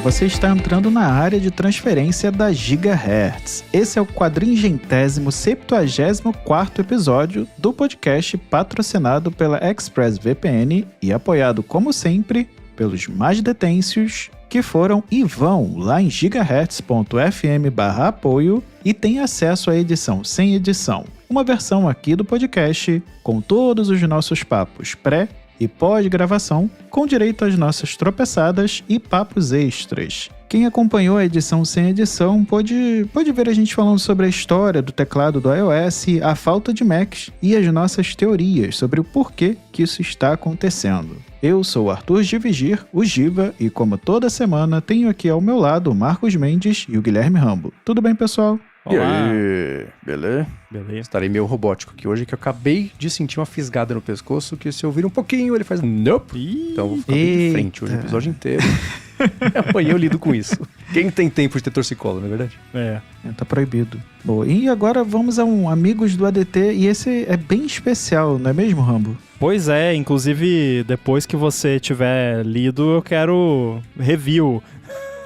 você está entrando na área de transferência da Gigahertz. Esse é o 470º episódio do podcast patrocinado pela ExpressVPN e apoiado, como sempre, pelos mais detêncios que foram e vão lá em gigahertz.fm/apoio e tem acesso à edição sem edição. Uma versão aqui do podcast com todos os nossos papos pré- e pós-gravação, com direito às nossas tropeçadas e papos extras. Quem acompanhou a edição sem edição pode ver a gente falando sobre a história do teclado do iOS, a falta de Macs e as nossas teorias sobre o porquê que isso está acontecendo. Eu sou o Arthur Givigir, o Giva, e como toda semana tenho aqui ao meu lado o Marcos Mendes e o Guilherme Rambo. Tudo bem, pessoal? Olá. E aí, beleza? Estarei meio robótico aqui hoje, que eu acabei de sentir uma fisgada no pescoço, que se eu vir um pouquinho, ele faz nope. Então eu vou ficar bem de frente hoje o episódio inteiro. Amanhã eu lido com isso. Quem tem tempo de ter torcicolo, não é verdade? Tá proibido. Bom, e agora vamos a um Amigos do ADT, e esse é bem especial, não é mesmo, Rambo? Pois é, inclusive depois que você tiver lido, eu quero review.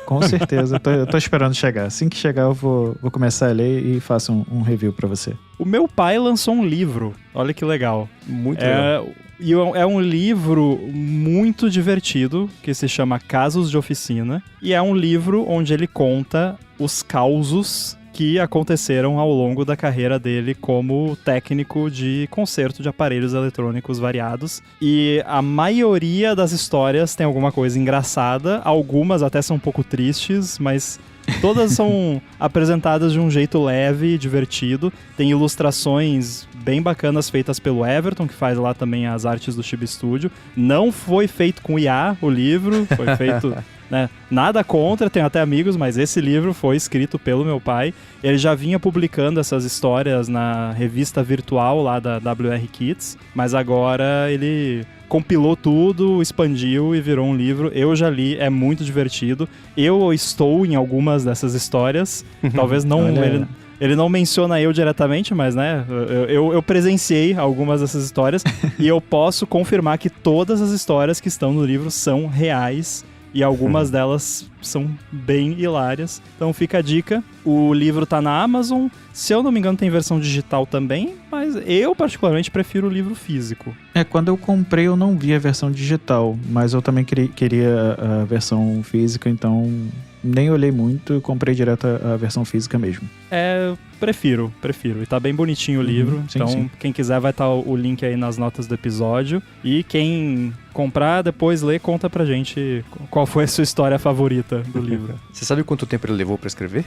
Com certeza, eu tô esperando chegar. Assim que chegar eu vou começar a ler e faço um review pra você. O meu pai lançou um livro, olha que legal. Muito legal. E é um livro muito divertido, que se chama Casos de Oficina. E é um livro onde ele conta os causos que aconteceram ao longo da carreira dele como técnico de conserto de aparelhos eletrônicos variados. E a maioria das histórias tem alguma coisa engraçada, algumas até são um pouco tristes, mas todas são apresentadas de um jeito leve e divertido. Tem ilustrações bem bacanas feitas pelo Everton, que faz lá também as artes do Chibi Studio. Não foi feito com IA o livro, foi feito... né? Nada contra, tenho até amigos, mas esse livro foi escrito pelo meu pai. Ele já vinha publicando essas histórias na revista virtual lá da WR Kids, mas agora ele compilou tudo, expandiu e virou um livro. Eu já li, é muito divertido. Eu estou em algumas dessas histórias, talvez não... Ele não menciona eu diretamente, mas, né, eu presenciei algumas dessas histórias e eu posso confirmar que todas as histórias que estão no livro são reais. E algumas delas são bem hilárias. Então fica a dica. O livro tá na Amazon. Se eu não me engano, tem versão digital também. Mas eu, particularmente, prefiro o livro físico. Quando eu comprei, eu não vi a versão digital. Mas eu também queria a versão física, então nem olhei muito e comprei direto a versão física mesmo. Prefiro. E tá bem bonitinho o livro. Sim, então, sim. Quem quiser vai estar o link aí nas notas do episódio. E quem comprar, depois lê, conta pra gente qual foi a sua história favorita do livro. Você sabe quanto tempo ele levou pra escrever?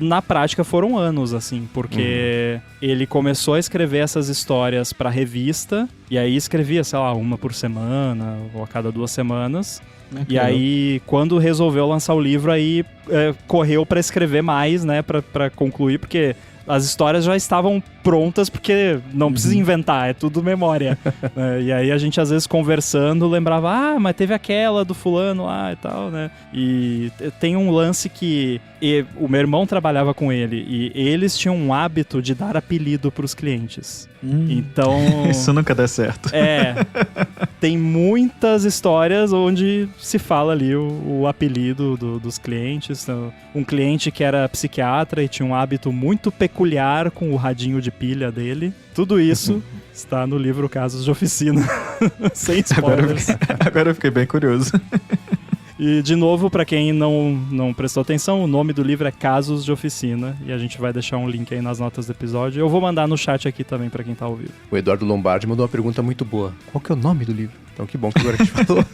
Na prática foram anos, assim, porque ele começou a escrever essas histórias pra revista, e aí escrevia, sei lá, uma por semana, ou a cada 2 semanas. E aí, quando resolveu lançar o livro, aí correu pra escrever mais, né, pra concluir, porque as histórias já estavam prontas, porque não precisa inventar, é tudo memória. E aí a gente, às vezes, conversando, lembrava, mas teve aquela do fulano lá e tal, né? E tem um lance que o meu irmão trabalhava com ele, e eles tinham um hábito de dar apelido pros clientes. Então... Isso nunca dá certo. Tem muitas histórias onde se fala ali o apelido dos clientes. Um cliente que era psiquiatra e tinha um hábito muito peculiar com o radinho de pilha dele. Tudo isso está no livro Casos de Oficina. Sem spoilers. Agora eu fiquei bem curioso. E, de novo, para quem não prestou atenção, o nome do livro é Casos de Oficina, e a gente vai deixar um link aí nas notas do episódio. Eu vou mandar no chat aqui também para quem tá ao vivo. O Eduardo Lombardi mandou uma pergunta muito boa. Qual que é o nome do livro? Então que bom que agora a gente falou.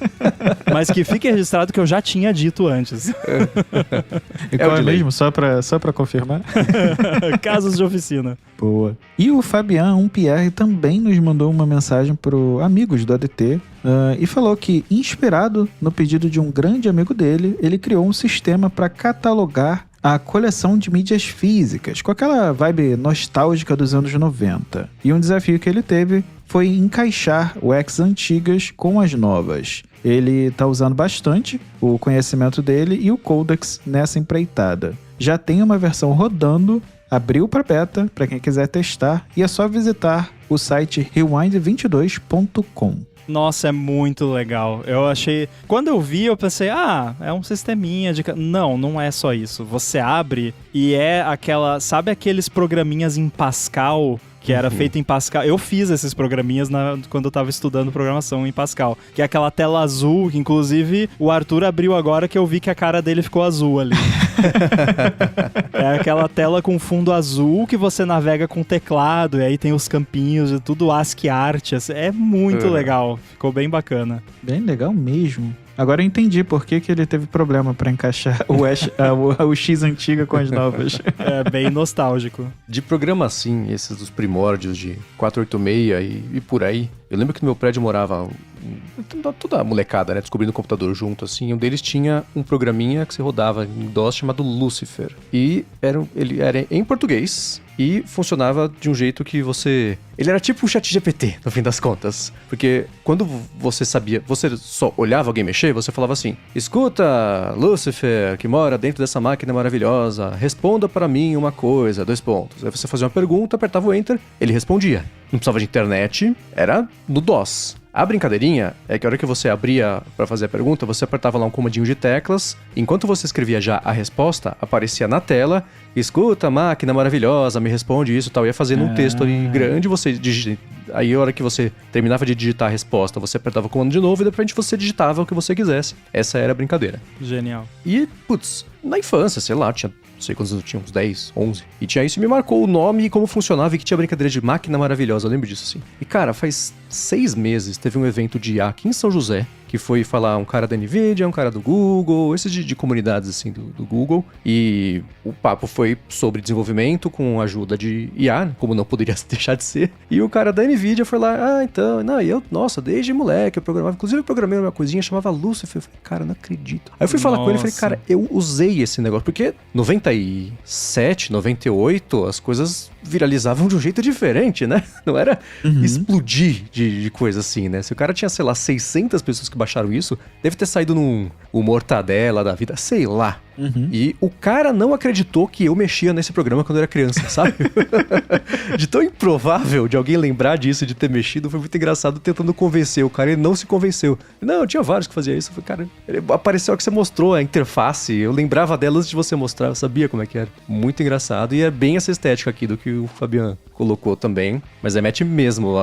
Mas que fique registrado que eu já tinha dito antes. E qual é mesmo? Só pra confirmar? Casos de Oficina. Boa. E o Fabian Pierre também nos mandou uma mensagem pro Amigos do ADT e falou que, inspirado no pedido de um grande amigo dele, ele criou um sistema para catalogar a coleção de mídias físicas, com aquela vibe nostálgica dos anos 90. E um desafio que ele teve foi encaixar UX antigas com as novas. Ele está usando bastante o conhecimento dele e o Codex nessa empreitada. Já tem uma versão rodando, abriu para beta, para quem quiser testar, e é só visitar o site rewind22.com. Nossa, é muito legal. Eu achei... Quando eu vi, eu pensei, é um sisteminha de... Não é só isso. Você abre e é aquela... Sabe aqueles programinhas em Pascal... que era feito em Pascal. Eu fiz esses programinhas quando eu tava estudando programação em Pascal. Que é aquela tela azul, que inclusive o Arthur abriu agora que eu vi que a cara dele ficou azul ali. É aquela tela com fundo azul que você navega com teclado, e aí tem os campinhos, e tudo ASCII art. É muito legal. Ficou bem bacana. Bem legal mesmo. Agora eu entendi por que ele teve problema pra encaixar o X antiga com as novas. É bem nostálgico. De programa assim, esses dos primórdios de 486 e por aí. Eu lembro que no meu prédio morava toda a molecada, né? Descobrindo o computador junto, assim. Um deles tinha um programinha que se rodava em DOS chamado Lucifer. E ele era em português e funcionava de um jeito que você... Ele era tipo o ChatGPT, no fim das contas. Porque quando você sabia... Você só olhava alguém mexer, você falava assim: escuta, Lucifer, que mora dentro dessa máquina maravilhosa, responda para mim uma coisa, 2 pontos. Aí você fazia uma pergunta, apertava o Enter, ele respondia. Não precisava de internet, era no DOS. A brincadeirinha é que a hora que você abria para fazer a pergunta, você apertava lá um comandinho de teclas, enquanto você escrevia já a resposta, aparecia na tela: escuta, máquina maravilhosa, me responde isso e tal. Ia fazendo um texto ali grande, você digita. Aí a hora que você terminava de digitar a resposta, você apertava o comando de novo e de repente você digitava o que você quisesse. Essa era a brincadeira. Genial. E, putz, na infância, sei lá, tinha... Não sei quantos anos eu tinha, uns 10, 11. E tinha isso e me marcou o nome e como funcionava e que tinha brincadeira de máquina maravilhosa. Eu lembro disso, assim. E, cara, faz 6 meses teve um evento de IA aqui em São José, que foi falar um cara da NVIDIA, um cara do Google, esses de comunidades, assim, do Google. E o papo foi sobre desenvolvimento com ajuda de IA, como não poderia deixar de ser. E o cara da NVIDIA foi lá: nossa, desde moleque eu programava. Inclusive eu programei uma coisinha, chamava Lucifer. Eu falei: cara, não acredito. Aí eu fui falar com ele e falei: cara, eu usei esse negócio. Porque 97, 98, as coisas viralizavam de um jeito diferente, né? Não era explodir de coisa assim, né? Se o cara tinha, sei lá, 600 pessoas que baixaram isso, deve ter saído num Mortadela da vida, sei lá. E o cara não acreditou que eu mexia nesse programa quando eu era criança, sabe? De tão improvável de alguém lembrar disso, de ter mexido, foi muito engraçado tentando convencer o cara. Ele não se convenceu. Não, tinha vários que faziam isso. Eu falei: cara, ele apareceu que você mostrou a interface, eu lembrava dela antes de você mostrar, eu sabia como é que era. Muito engraçado. E é bem essa estética aqui do que o Fabian colocou também. Mas é match mesmo.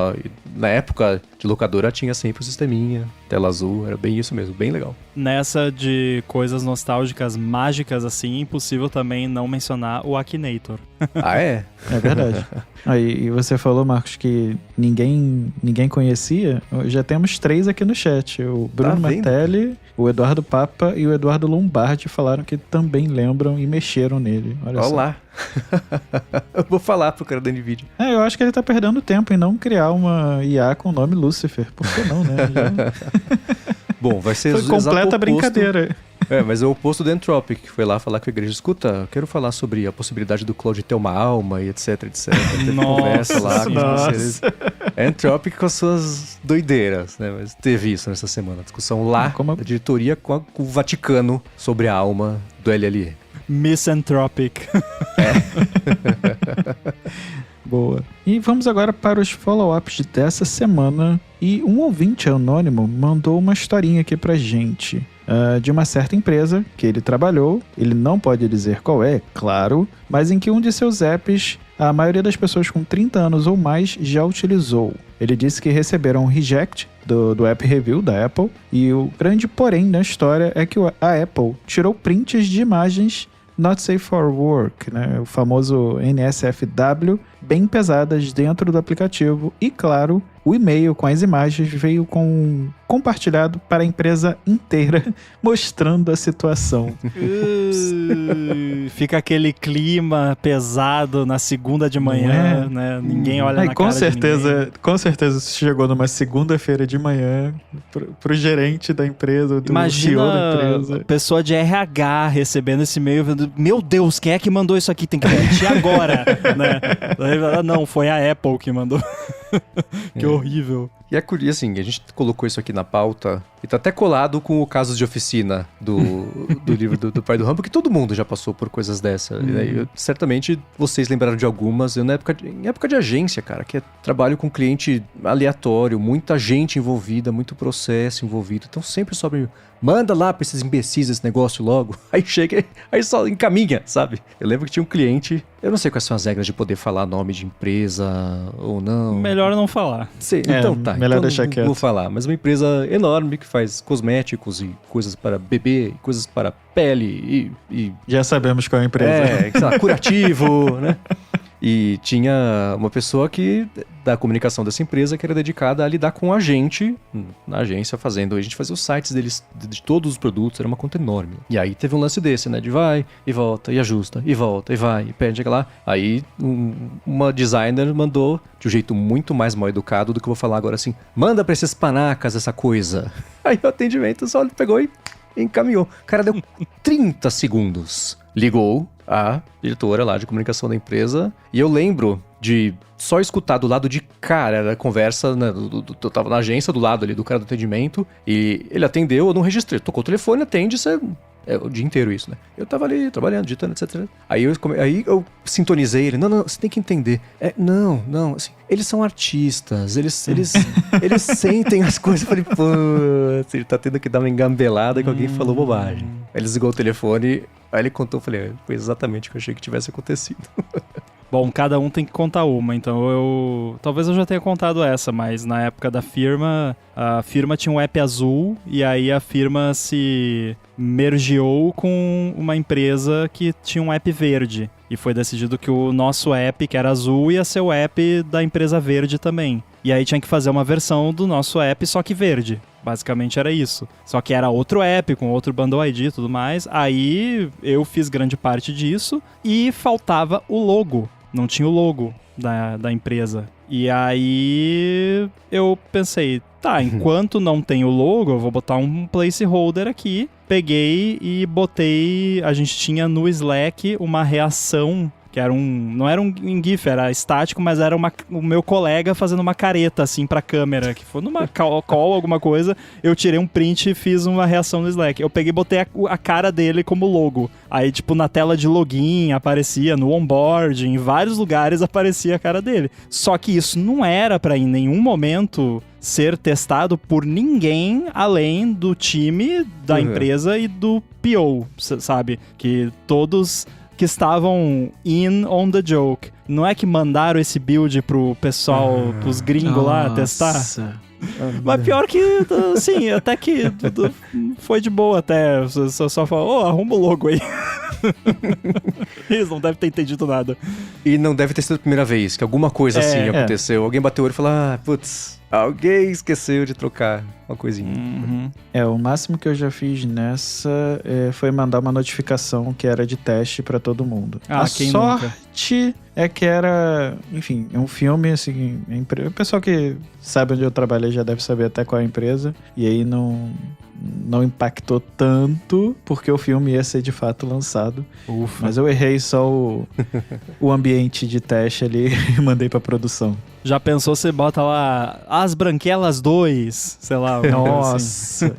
Na época de locadora tinha sempre o sisteminha, tela azul, era bem isso mesmo, bem legal. Nessa de coisas nostálgicas, mágicas assim, impossível também não mencionar o Akinator. Ah, é? É verdade. Aí, e você falou, Marcos, que ninguém conhecia. Já temos 3 aqui no chat. O Bruno Martelli, o Eduardo Papa e o Eduardo Lombardi falaram que também lembram e mexeram nele. Olha só. Olá. Eu vou falar pro cara da NVIDIA. Eu acho que ele tá perdendo tempo em não criar uma IA com o nome Lucifer. Por que não, né? Bom, vai ser... Foi completa brincadeira. Mas é o oposto do Entropic, que foi lá falar com a igreja: escuta, quero falar sobre a possibilidade do Cloud ter uma alma e etc. Teve conversa lá com vocês. Entropic com as suas doideiras, né? Mas teve isso nessa semana, discussão lá da diretoria com o Vaticano sobre a alma do LLE. Misanthropic. Boa. E vamos agora para os follow-ups dessa semana. E um ouvinte anônimo mandou uma historinha aqui pra gente. De uma certa empresa que ele trabalhou, ele não pode dizer qual é, claro, mas em que um de seus apps a maioria das pessoas com 30 anos ou mais já utilizou. Ele disse que receberam um reject do App Review da Apple, e o grande porém da história é que a Apple tirou prints de imagens Not Safe for Work, né? O famoso NSFW, bem pesadas dentro do aplicativo, e claro, o e-mail com as imagens veio compartilhado para a empresa inteira, mostrando a situação. Fica aquele clima pesado na segunda de manhã, né? Ninguém olha na cara de ninguém. Com certeza isso chegou numa segunda-feira de manhã pro gerente da empresa, do CEO da empresa. Pessoa de RH recebendo esse e-mail, meu Deus, quem é que mandou isso aqui? Tem que repetir agora, né? Não, foi a Apple que mandou. Que horrível. E é curioso, assim, a gente colocou isso aqui na pauta e tá até colado com o Casos de Oficina do livro do pai do Rambo, que todo mundo já passou por coisas dessa. Certamente vocês lembraram de algumas. Eu, em época de agência, cara, que é trabalho com cliente aleatório, muita gente envolvida, muito processo envolvido. Então sempre sobre... Manda lá pra esses imbecis esse negócio logo. Aí chega, aí só encaminha, sabe? Eu lembro que tinha um cliente... Eu não sei quais são as regras de poder falar nome de empresa ou não. Melhor não falar. Sei, então tá. Melhor então deixar quieto. Vou falar. Mas uma empresa enorme que faz cosméticos e coisas para bebê, coisas para pele e... Já sabemos qual é a empresa. sei lá, curativo, né? E tinha uma pessoa da comunicação dessa empresa que era dedicada a lidar com a gente, na agência, a gente fazia os sites deles, de todos os produtos, era uma conta enorme. E aí teve um lance desse, né, de vai e volta, e ajusta, e volta, e vai, e perde lá. Aí uma designer mandou, de um jeito muito mais mal educado do que eu vou falar agora assim, manda pra esses panacas essa coisa. Aí o atendimento só pegou e encaminhou. O cara deu 30 segundos. Ligou a diretora lá de comunicação da empresa e eu lembro de só escutar do lado de cara, era a conversa, né, eu tava na agência do lado ali do cara do atendimento e ele atendeu, eu não registrei, tocou o telefone, atende, você... É o dia inteiro isso, né? Eu tava ali trabalhando, digitando, etc. Aí eu sintonizei ele. Não, você tem que entender. Não, assim, eles são artistas, eles sentem as coisas. Eu falei, putz, ele tá tendo que dar uma engambelada que alguém falou bobagem. Aí ele desligou o telefone, aí ele contou, eu falei, foi exatamente o que eu achei que tivesse acontecido. Bom, cada um tem que contar uma, então talvez eu já tenha contado essa, mas na época da firma, a firma tinha um app azul e aí a firma se mergeou com uma empresa que tinha um app verde. E foi decidido que o nosso app, que era azul, ia ser o app da empresa verde também. E aí tinha que fazer uma versão do nosso app, só que verde. Basicamente era isso. Só que era outro app, com outro bundle ID e tudo mais. Aí eu fiz grande parte disso e faltava o logo. Não tinha o logo da empresa. E aí eu pensei, tá, enquanto não tem o logo, eu vou botar um placeholder aqui. Peguei e botei... A gente tinha no Slack uma reação... que era não era um GIF, era estático, mas era o meu colega fazendo uma careta, assim, pra câmera, que foi numa call, alguma coisa, eu tirei um print e fiz uma reação no Slack. Eu peguei e botei a cara dele como logo. Aí, tipo, na tela de login aparecia, no onboard, em vários lugares aparecia a cara dele. Só que isso não era pra em nenhum momento ser testado por ninguém além do time da empresa e do PO, sabe? Que todos... que estavam in on the joke. Não é que mandaram esse build pro pessoal, pros gringos lá testar? Mas pior que, assim, até que foi de boa até. Só falou, arruma o logo aí. Eles não devem ter entendido nada. E não deve ter sido a primeira vez que alguma coisa assim aconteceu. Alguém bateu o olho e falou, putz, alguém esqueceu de trocar uma coisinha. O máximo que eu já fiz nessa foi mandar uma notificação que era de teste pra todo mundo. A sorte é que era, enfim, é um filme, assim, o pessoal que sabe onde eu trabalhei já deve saber até qual é a empresa, e aí não impactou tanto, porque o filme ia ser de fato lançado. Ufa. Mas eu errei só o ambiente de teste ali e mandei pra produção. Já pensou, você bota lá As Branquelas 2, sei lá. Nossa. Assim.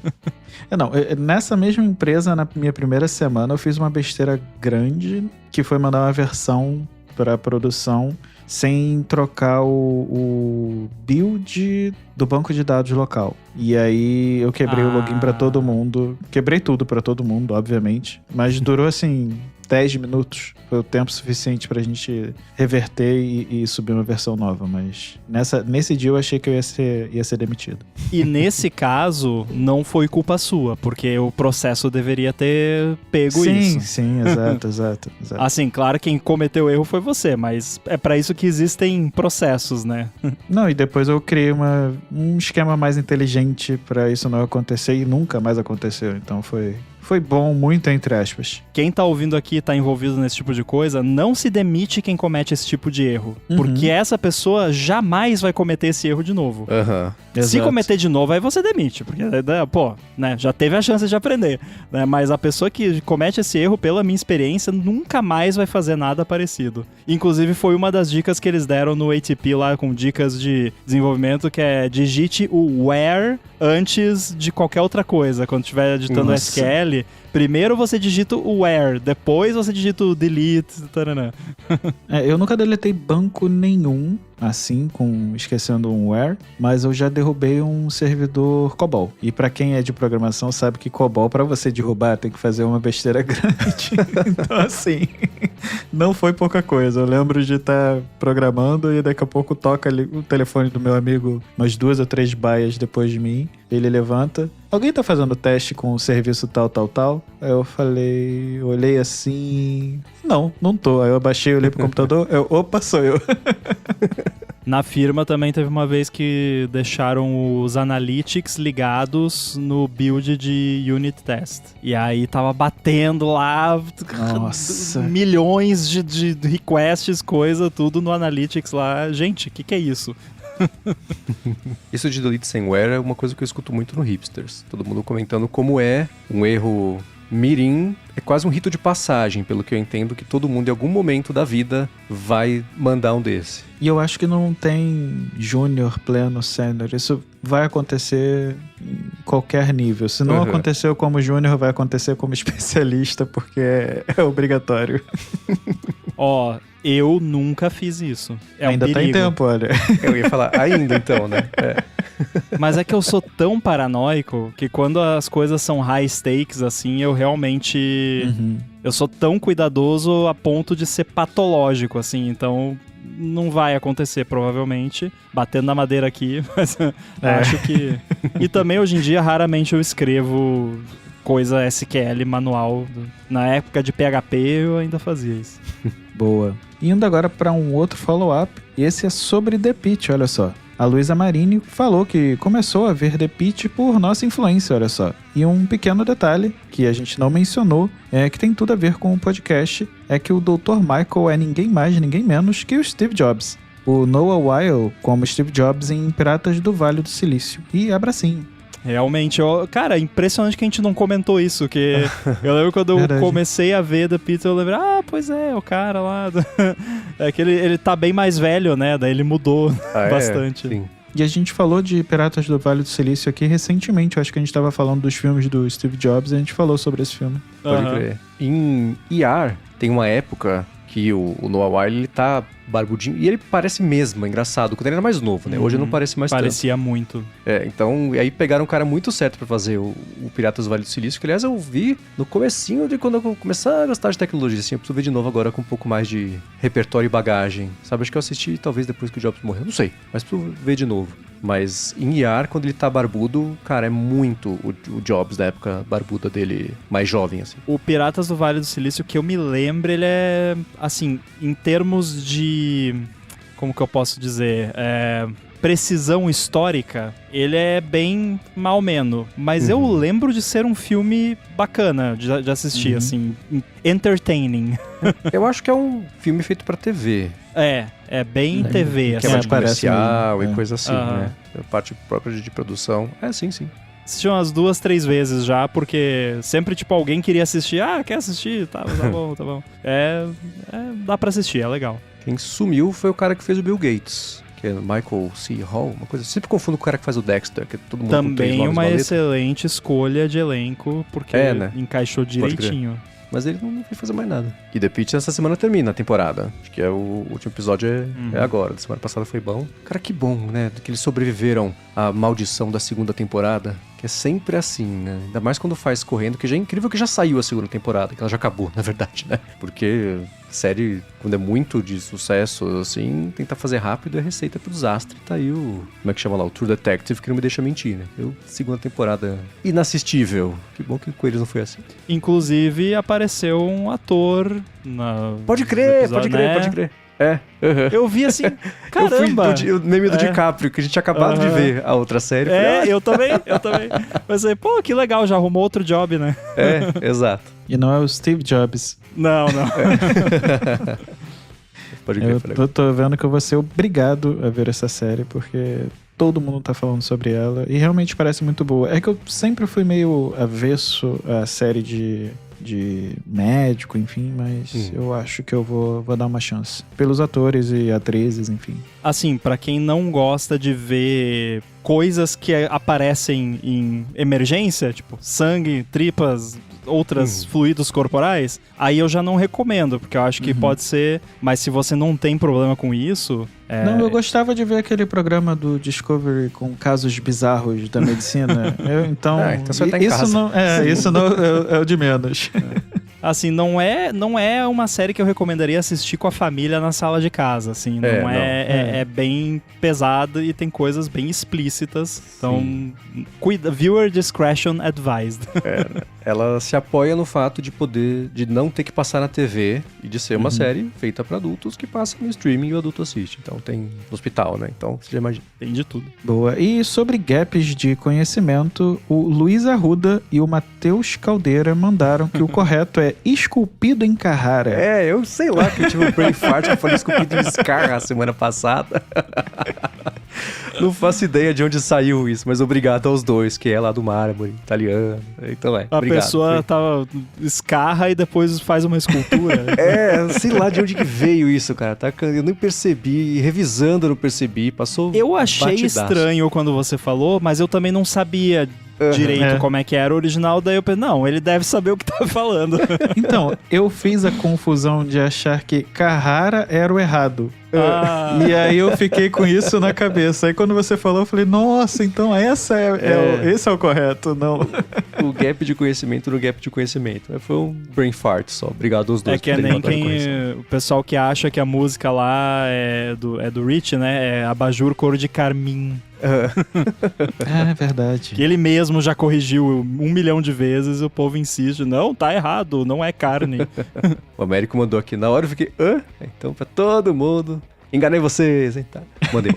Nessa mesma empresa, na minha primeira semana, eu fiz uma besteira grande, que foi mandar uma versão pra produção sem trocar o build do banco de dados local. E aí eu quebrei o login pra todo mundo. Quebrei tudo pra todo mundo, obviamente. Mas durou assim 10 minutos. Foi o tempo suficiente pra gente reverter e subir uma versão nova. Mas nesse dia eu achei que eu ia ser demitido. E nesse caso, não foi culpa sua, porque o processo deveria ter pego isso. Sim, exato. Assim, claro, quem cometeu o erro foi você, mas é pra isso que existem processos, né? Não, e depois eu criei um esquema mais inteligente pra isso não acontecer e nunca mais aconteceu. Então foi bom, muito entre aspas. Quem tá ouvindo aqui e tá envolvido nesse tipo de coisa, não se demite quem comete esse tipo de erro. Porque essa pessoa jamais vai cometer esse erro de novo. Se cometer de novo, aí você demite, porque, pô, né, já teve a chance de aprender, né, mas a pessoa que comete esse erro, pela minha experiência, nunca mais vai fazer nada parecido. Inclusive, foi uma das dicas que eles deram no ATP lá, com dicas de desenvolvimento, que é digite o where antes de qualquer outra coisa. Quando estiver editando SQL, primeiro você digita o where, depois você digita o delete, taranã. Eu nunca deletei banco nenhum, assim, esquecendo um where, mas eu já derrubei um servidor COBOL. E pra quem é de programação sabe que COBOL, pra você derrubar, tem que fazer uma besteira grande. Então, assim, não foi pouca coisa. Eu lembro de estar programando e daqui a pouco toca ali o telefone do meu amigo umas 2 ou 3 baias depois de mim. Ele levanta. Alguém tá fazendo teste com o serviço tal? Aí eu falei, olhei assim... Não tô. Aí eu abaixei, olhei pro computador, opa, sou eu. Na firma também teve uma vez que deixaram os analytics ligados no build de unit test. E aí tava batendo lá milhões de requests, coisa, tudo no analytics lá. Gente, o que é isso? Isso de delete sem where é uma coisa que eu escuto muito no Hipsters. Todo mundo comentando como é um erro mirim, é quase um rito de passagem, pelo que eu entendo, que todo mundo em algum momento da vida vai mandar um desse. E eu acho que não tem júnior, pleno, sênior. Isso vai acontecer em qualquer nível. Se não aconteceu como júnior, vai acontecer como especialista, porque é obrigatório. Eu nunca fiz isso. Ainda tá em tempo, olha. Eu ia falar, ainda então, né? Mas é que eu sou tão paranoico que quando as coisas são high stakes, assim, eu realmente... Eu sou tão cuidadoso a ponto de ser patológico, assim, então... Não vai acontecer, provavelmente. Batendo na madeira aqui, mas acho que... E também, hoje em dia, raramente eu escrevo coisa SQL manual. Na época de PHP, eu ainda fazia isso. Boa. Indo agora para um outro follow-up. E esse é sobre The Pitch, olha só. A Luísa Marini falou que começou a ver The Pitch por nossa influência, olha só. E um pequeno detalhe, que a gente não mencionou, que tem tudo a ver com o podcast, é que o Dr. Michael é ninguém mais, ninguém menos que o Steve Jobs. O Noah Weil como Steve Jobs em Piratas do Vale do Silício. E abracinho. Realmente, cara, impressionante que a gente não comentou isso, que eu lembro quando eu comecei a ver The Pitch, eu lembro, pois é, o cara lá, é que ele tá bem mais velho, né, daí ele mudou bastante. Sim. E a gente falou de Piratas do Vale do Silício aqui recentemente, eu acho que a gente tava falando dos filmes do Steve Jobs e a gente falou sobre esse filme. Pode crer. Em ER, tem uma época que o Noah Weil, ele tá barbudinho, e ele parece mesmo, é engraçado, quando ele era mais novo, né? Hoje não parece mais Parecia tanto. muito. Então, aí pegaram um cara muito certo pra fazer o Piratas do Vale do Silício, que aliás eu vi no comecinho de quando eu começar a gostar de tecnologia, assim, eu preciso ver de novo agora com um pouco mais de repertório e bagagem, sabe? Acho que eu assisti talvez depois que o Jobs morreu, não sei, mas preciso ver de novo. Mas em ER, quando ele tá barbudo, cara, é muito o Jobs da época barbuda dele, mais jovem, assim. O Piratas do Vale do Silício, que eu me lembro, ele é, assim, em termos de... Como que eu posso dizer? Precisão histórica, ele é bem mal-menos. Mas eu lembro de ser um filme bacana de assistir, assim, entertaining. Eu acho que é um filme feito pra TV. É bem TV, que assim. é mais comercial e coisa assim, né? A parte própria de produção. Sim. Assisti umas 2, 3 vezes já, porque sempre, tipo, alguém queria assistir. Quer assistir? Tá bom. Dá pra assistir, é legal. Quem sumiu foi o cara que fez o Bill Gates, que é Michael C. Hall, uma coisa. Sempre confundo com o cara que faz o Dexter, que todo mundo também uma excelente escolha de elenco, porque né? Encaixou direitinho. Mas ele não vai fazer mais nada. E The Pitch essa semana termina a temporada. Acho que o último episódio é agora. Da semana passada foi bom. Cara, que bom, né? Que eles sobreviveram à maldição da segunda temporada. Que é sempre assim, né? Ainda mais quando faz correndo, que já é incrível que já saiu a segunda temporada. Que ela já acabou, na verdade, né? Porque série, quando é muito de sucesso, assim, tentar fazer rápido é receita pro desastre. Tá aí como é que chama lá? O True Detective, que não me deixa mentir, né? Segunda temporada inassistível. Que bom que com eles não foi assim. Inclusive, apareceu um ator Pode crer. Eu vi assim, caramba. Eu fui o meme do DiCaprio, que a gente tinha acabado de ver a outra série. Eu também. Mas aí, que legal, já arrumou outro job, né? Exato. E não é o Steve Jobs. Não. Pode crer, eu tô vendo que eu vou ser obrigado a ver essa série, porque todo mundo tá falando sobre ela. E realmente parece muito boa. É que eu sempre fui meio avesso à série de médico, enfim, mas eu acho que eu vou dar uma chance. Pelos atores e atrizes, enfim. Assim, pra quem não gosta de ver coisas que aparecem em emergência, tipo sangue, tripas, outros fluidos corporais, aí eu já não recomendo, porque eu acho que pode ser... Mas se você não tem problema com isso... Não, eu gostava de ver aquele programa do Discovery com casos bizarros da medicina. Então você tá em isso casa. Isso não é o de menos. Assim, não é uma série que eu recomendaria assistir com a família na sala de casa, assim. É bem pesada e tem coisas bem explícitas. Então, viewer discretion advised. Ela se apoia no fato de não ter que passar na TV e de ser uma série feita para adultos que passa no streaming e o adulto assiste. Então tem no hospital, né? Então você já imagina. Tem de tudo. Boa. E sobre gaps de conhecimento, o Luiz Arruda e o Matheus Caldeira mandaram que o correto é esculpido em Carrara. Eu sei lá que eu tive um brain fart que eu falei esculpido em Scarra semana passada. Não faço ideia de onde saiu isso, mas obrigado aos dois, que é lá do mármore, italiano. Então a pessoa escarra e depois faz uma escultura. Sei lá de onde que veio isso, cara. Eu nem percebi, revisando eu não percebi, passou Eu achei batidaço. Estranho quando você falou, mas eu também não sabia direito como é que era o original, daí eu pensei, não, ele deve saber o que tá falando. Então, eu fiz a confusão de achar que Carrara era o errado. E aí eu fiquei com isso na cabeça. Aí quando você falou, eu falei, nossa, então esse é o correto, não. O gap de conhecimento no gap de conhecimento. Foi um brain fart só. Obrigado aos dois. É que é nem o pessoal que acha que a música lá é do Rich, né? É Abajur Cor de Carmim. É verdade. Que ele mesmo já corrigiu 1 milhão de vezes e o povo insiste. Não, tá errado, não é carne. O Américo mandou aqui na hora, eu fiquei, então pra todo mundo. Enganei vocês, hein? Tá. Mandei.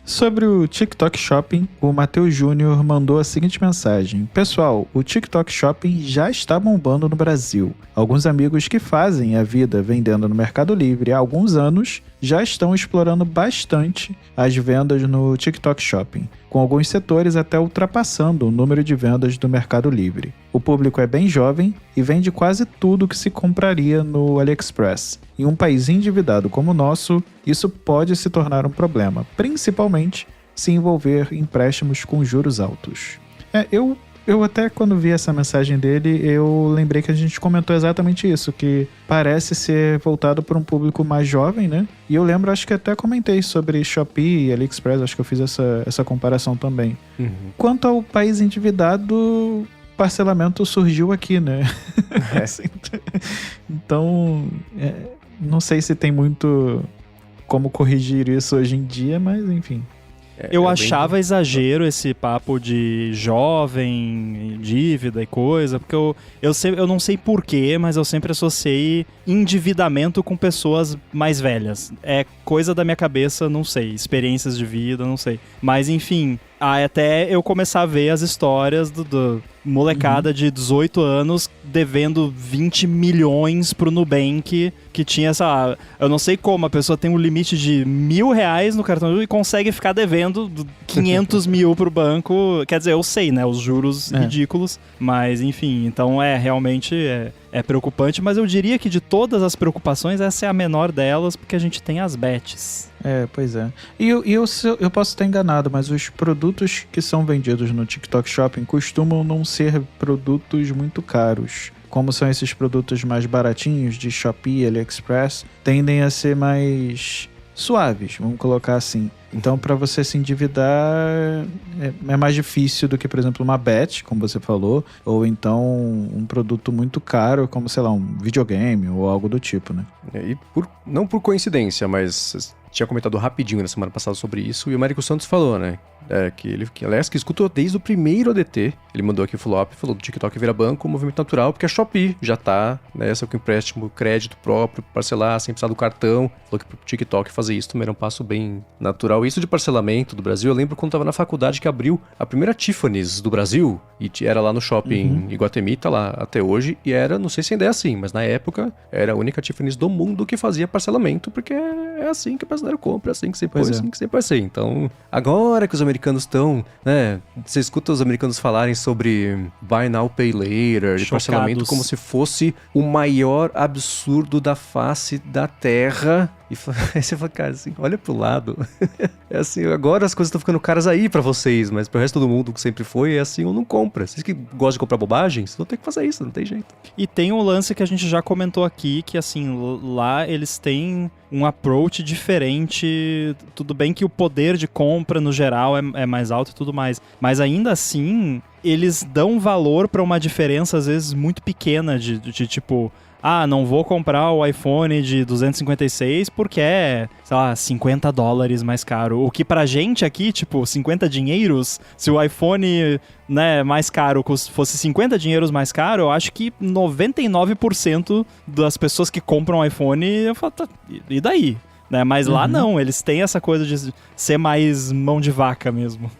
Sobre o TikTok Shopping, o Matheus Júnior mandou a seguinte mensagem. Pessoal, o TikTok Shopping já está bombando no Brasil. Alguns amigos que fazem a vida vendendo no Mercado Livre há alguns anos já estão explorando bastante as vendas no TikTok Shopping, com alguns setores até ultrapassando o número de vendas do Mercado Livre. O público é bem jovem e vende quase tudo que se compraria no AliExpress. Em um país endividado como o nosso, isso pode se tornar um problema, principalmente se envolver empréstimos com juros altos. Eu até quando vi essa mensagem dele, eu lembrei que a gente comentou exatamente isso, que parece ser voltado para um público mais jovem, né? E eu lembro, acho que até comentei sobre Shopee e AliExpress, acho que eu fiz essa comparação também. Quanto ao país endividado, parcelamento surgiu aqui, né? Então, não sei se tem muito como corrigir isso hoje em dia, mas enfim. Eu achava exagero esse papo de jovem, dívida e coisa, porque eu não sei porquê, mas eu sempre associei endividamento com pessoas mais velhas. É coisa da minha cabeça, não sei, experiências de vida, não sei. Mas enfim, até eu começar a ver as histórias do molecada de 18 anos devendo 20 milhões pro Nubank, que tinha essa... Eu não sei como, a pessoa tem um limite de R$1.000 no cartão e consegue ficar devendo 500 mil pro banco. Quer dizer, eu sei, né, os juros ridículos, mas enfim, então realmente é preocupante, mas eu diria que de todas as preocupações, essa é a menor delas, porque a gente tem as bets. Pois é. E eu posso estar enganado, mas os produtos que são vendidos no TikTok Shopping costumam não ser produtos muito caros. Como são esses produtos mais baratinhos de Shopee e AliExpress, tendem a ser mais suaves, vamos colocar assim. Então, para você se endividar, é mais difícil do que, por exemplo, uma bet, como você falou, ou então um produto muito caro, como, sei lá, um videogame ou algo do tipo, né? E não por coincidência, mas tinha comentado rapidinho na semana passada sobre isso, e o Américo Santos falou, né? Aliás, que escutou desde o primeiro ADT. Ele mandou aqui o follow-up, falou do TikTok vira banco, um movimento natural, porque a Shopee já tá, né? Só que o empréstimo, crédito próprio, parcelar sem precisar do cartão. Falou que pro TikTok fazer isso também era um passo bem natural. Isso de parcelamento do Brasil, eu lembro quando tava na faculdade que abriu a primeira Tiffany's do Brasil, e era lá no shopping Iguatemi, tá lá até hoje, e era, não sei se ainda é assim, mas na época era a única Tiffany's do mundo que fazia parcelamento, porque é assim que o brasileiro compra, é assim que sempre Pois foi, é. assim que sempre vai ser. Então, agora que os americanos estão, né, você escuta os americanos falarem sobre buy now, pay later, de Chocados. parcelamento como se fosse o maior absurdo da face da Terra. E aí você fala, cara, assim, olha pro lado. É assim, agora as coisas estão ficando caras aí pra vocês, mas pro resto do mundo que sempre foi, é assim, ou não compra. Vocês que gostam de comprar bobagem, vocês vão ter que fazer isso, não tem jeito. E tem um lance que a gente já comentou aqui, que assim, lá eles têm um approach diferente. Tudo bem que o poder de compra no geral é mais alto e tudo mais, mas ainda assim, eles dão valor pra uma diferença às vezes muito pequena de tipo... Ah, não vou comprar o iPhone de 256 porque é, sei lá, $50 mais caro. O que pra gente aqui, tipo, 50 dinheiros, se o iPhone, né, mais caro fosse 50 dinheiros mais caro, eu acho que 99% das pessoas que compram iPhone, eu falo, tá, e daí? Né? Mas lá não, eles têm essa coisa de ser mais mão de vaca mesmo.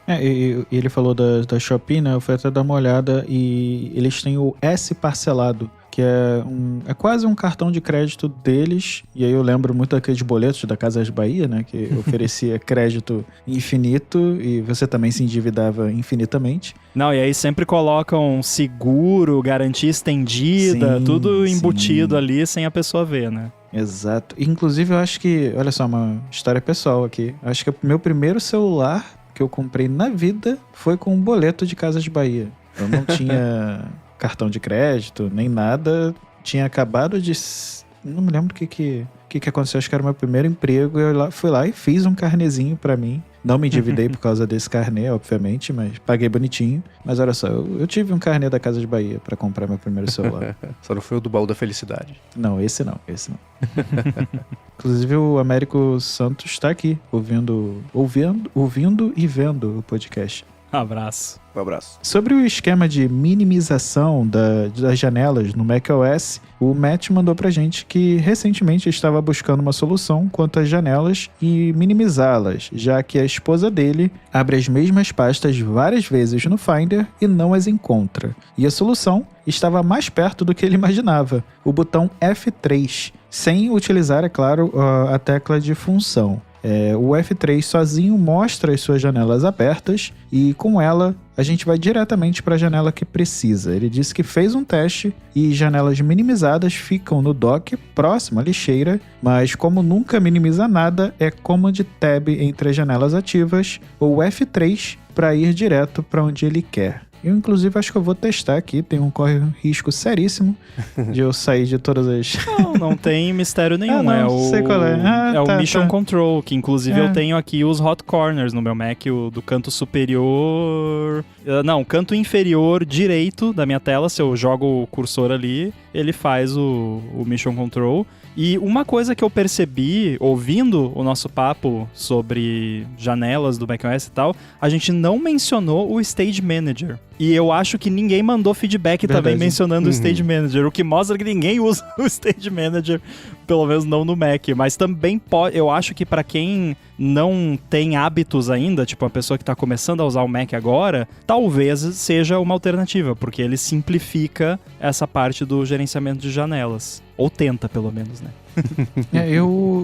E ele falou da Shopee, né? Eu fui até dar uma olhada e eles têm o S parcelado, que é quase um cartão de crédito deles. E aí eu lembro muito daqueles boletos da Casas Bahia, né? Que oferecia crédito infinito e você também se endividava infinitamente. Não, e aí sempre colocam seguro, garantia estendida, Sim, tudo embutido sim. ali sem a pessoa ver, né? Exato. Inclusive eu acho que, olha só, uma história pessoal aqui. Acho que o meu primeiro celular que eu comprei na vida foi com um boleto de Casas Bahia. Eu não tinha cartão de crédito, nem nada. Tinha acabado de... Não me lembro o que aconteceu. Acho que era o meu primeiro emprego. Eu fui lá e fiz um carnezinho pra mim. Não me endividei por causa desse carnê, obviamente, mas paguei bonitinho. Mas olha só, eu tive um carnê da Casas Bahia pra comprar meu primeiro celular. Só não foi o do baú da felicidade. Não, esse não. Inclusive o Américo Santos tá aqui, ouvindo e vendo o podcast. Abraço. Um abraço. Sobre o esquema de minimização das janelas no macOS, o Matt mandou pra gente que recentemente estava buscando uma solução quanto às janelas e minimizá-las, já que a esposa dele abre as mesmas pastas várias vezes no Finder e não as encontra. E a solução estava mais perto do que ele imaginava, o botão F3, sem utilizar, é claro, a tecla de função. O F3 sozinho mostra as suas janelas abertas e com ela a gente vai diretamente para a janela que precisa. Ele disse que fez um teste e janelas minimizadas ficam no dock próximo à lixeira, mas como nunca minimiza nada, é Command Tab entre as janelas ativas ou F3 para ir direto para onde ele quer. Eu, inclusive, acho que eu vou testar aqui. Corre um risco seríssimo de eu sair de todas as... Não tem mistério nenhum. Sei qual é. O Mission Control, que inclusive eu tenho aqui os hot corners no meu Mac, o do canto superior... Não, canto inferior direito da minha tela. Se eu jogo o cursor ali, ele faz o Mission Control. E uma coisa que eu percebi, ouvindo o nosso papo sobre janelas do macOS e tal, a gente não mencionou o Stage Manager. E eu acho que ninguém mandou feedback também mencionando o Stage Manager, o que mostra que ninguém usa o Stage Manager, pelo menos não no Mac. Mas também pode, eu acho que para quem não tem hábitos ainda, tipo a pessoa que tá começando a usar o Mac agora, talvez seja uma alternativa, porque ele simplifica essa parte do gerenciamento de janelas. Ou tenta, pelo menos, né?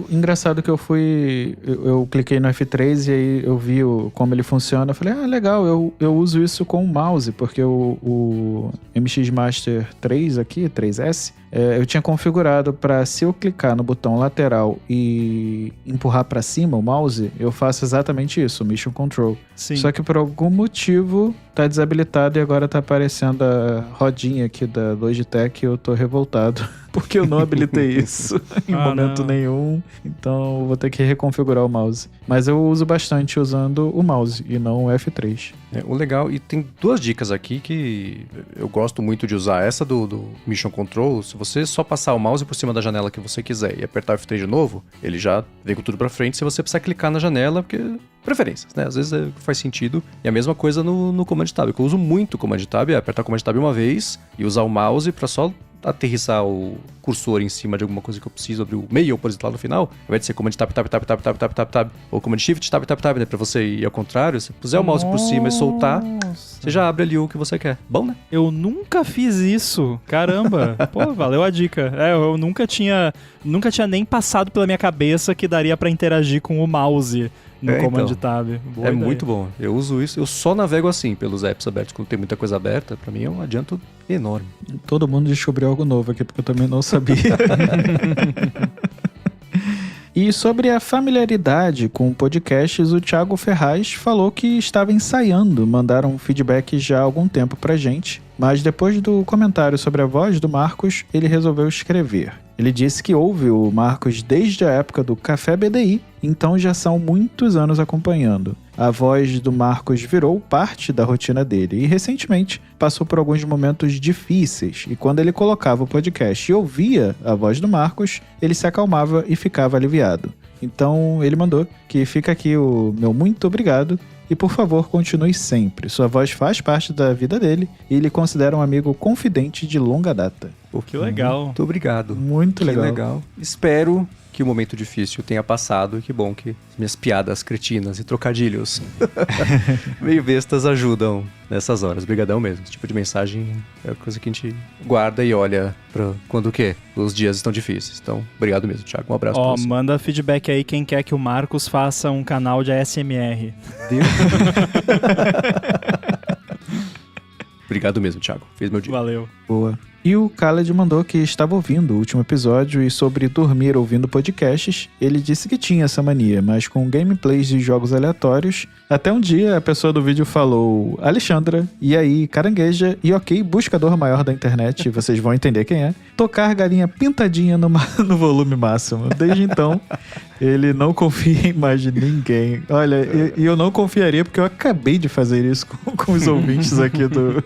Engraçado que eu cliquei no F3 e aí eu vi como ele funciona. Eu falei, legal, eu uso isso com o mouse, porque o MX Master 3 aqui, 3S, eu tinha configurado para se eu clicar no botão lateral e empurrar para cima o mouse, eu faço exatamente isso, o Mission Control. Sim. Só que por algum motivo tá desabilitado e agora tá aparecendo a rodinha aqui da Logitech e eu tô revoltado. Porque eu não habilitei isso em momento nenhum. Então eu vou ter que reconfigurar o mouse. Mas eu uso bastante usando o mouse e não o F3. O legal, e tem duas dicas aqui que eu gosto muito de usar. Essa do Mission Control, se você só passar o mouse por cima da janela que você quiser e apertar o F3 de novo, ele já vem com tudo pra frente se você precisar clicar na janela, porque... preferências, né? Às vezes faz sentido. E a mesma coisa no Command Tab. O que eu uso muito o Command Tab é apertar o Command Tab uma vez e usar o mouse pra só aterrissar o cursor em cima de alguma coisa que eu preciso, abrir o mail, por exemplo, lá no final, ao invés de ser Command Tab, Tab, Tab, Tab, Tab, Tab, Tab, Tab, ou Command Shift, Tab, Tab, Tab, né? Pra você ir ao contrário, se puser o mouse por cima e soltar, Você já abre ali o que você quer. Bom, né? Eu nunca fiz isso. Caramba. Pô, valeu a dica. Eu nunca tinha nem passado pela minha cabeça que daria pra interagir com o mouse no Command Tab. Boa ideia. Muito bom. Eu uso isso. Eu só navego assim pelos apps abertos. Quando tem muita coisa aberta, pra mim é um adianto enorme. Todo mundo descobriu algo novo aqui, porque eu também não sabia. E sobre a familiaridade com podcasts, o Thiago Ferraz falou que estava ensaiando, mandaram um feedback já há algum tempo pra gente, mas depois do comentário sobre a voz do Marcos, ele resolveu escrever. Ele disse que ouve o Marcos desde a época do Café BDI, então já são muitos anos acompanhando. A voz do Marcos virou parte da rotina dele e recentemente passou por alguns momentos difíceis e quando ele colocava o podcast e ouvia a voz do Marcos, ele se acalmava e ficava aliviado. Então ele mandou que fica aqui o meu muito obrigado e por favor continue sempre. Sua voz faz parte da vida dele e ele considera um amigo confidente de longa data. Pô, que legal. Muito obrigado. Muito legal. Espero que o momento difícil tenha passado e que bom que minhas piadas cretinas e trocadilhos meio bestas ajudam nessas horas. Obrigadão mesmo. Esse tipo de mensagem é a coisa que a gente guarda e olha pra quando o quê? Os dias estão difíceis. Então, obrigado mesmo, Thiago. Um abraço pra você. Manda feedback aí quem quer que o Marcos faça um canal de ASMR. Obrigado mesmo, Thiago. Fez meu dia. Valeu. Boa. E o Khaled mandou que estava ouvindo o último episódio e sobre dormir ouvindo podcasts, ele disse que tinha essa mania, mas com gameplays de jogos aleatórios, até um dia a pessoa do vídeo falou Alexandra, e aí carangueja, e ok, buscador maior da internet, vocês vão entender quem é, tocar galinha pintadinha no volume máximo. Desde então, ele não confia em mais de ninguém. Olha, e eu não confiaria porque eu acabei de fazer isso com os ouvintes aqui do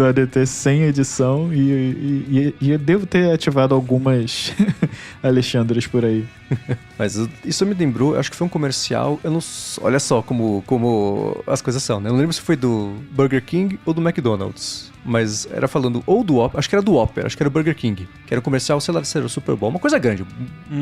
ADT sem edição e eu devo ter ativado algumas Alexandras por aí. Mas isso me lembrou, acho que foi um comercial, eu não, olha só como as coisas são, né? Eu não lembro se foi do Burger King ou do McDonald's, mas era falando ou do Whopper, acho que era do Whopper, acho que era o Burger King, que era um comercial, sei lá, se era o Super Bowl, uma coisa grande.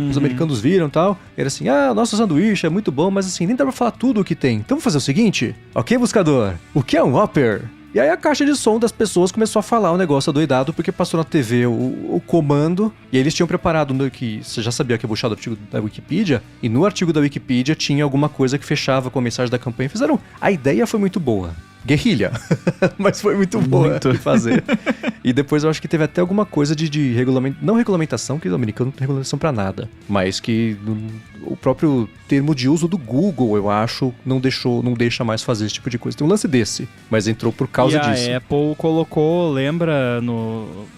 Os americanos viram e tal, era assim, nosso sanduíche é muito bom, mas assim, nem dá pra falar tudo o que tem. Então vamos fazer o seguinte, ok, buscador? O que é um Whopper? E aí a caixa de som das pessoas começou a falar um negócio adoidado, porque passou na TV o comando, e aí eles tinham preparado, que você já sabia que ia puxar do artigo da Wikipedia, e no artigo da Wikipedia tinha alguma coisa que fechava com a mensagem da campanha. Fizeram, a ideia foi muito boa. Guerrilha, mas foi muito boa de fazer. E depois eu acho que teve até alguma coisa de regulamento, não regulamentação, que o americano não tem regulamentação pra nada, mas que o próprio termo de uso do Google, eu acho, não deixa mais fazer esse tipo de coisa. Tem um lance desse, mas entrou por causa disso. A Apple colocou, lembra,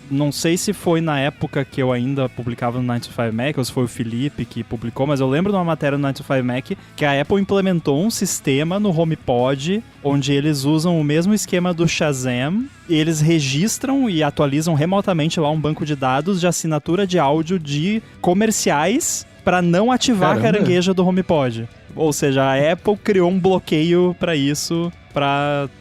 não sei se foi na época que eu ainda publicava no 9to5Mac, ou se foi o Felipe que publicou, mas eu lembro de uma matéria no 9to5Mac que a Apple implementou um sistema no HomePod, onde eles usam o mesmo esquema do Shazam, e eles registram e atualizam remotamente lá um banco de dados de assinatura de áudio de comerciais para não ativar a carangueja do HomePod. Ou seja, a Apple criou um bloqueio para isso,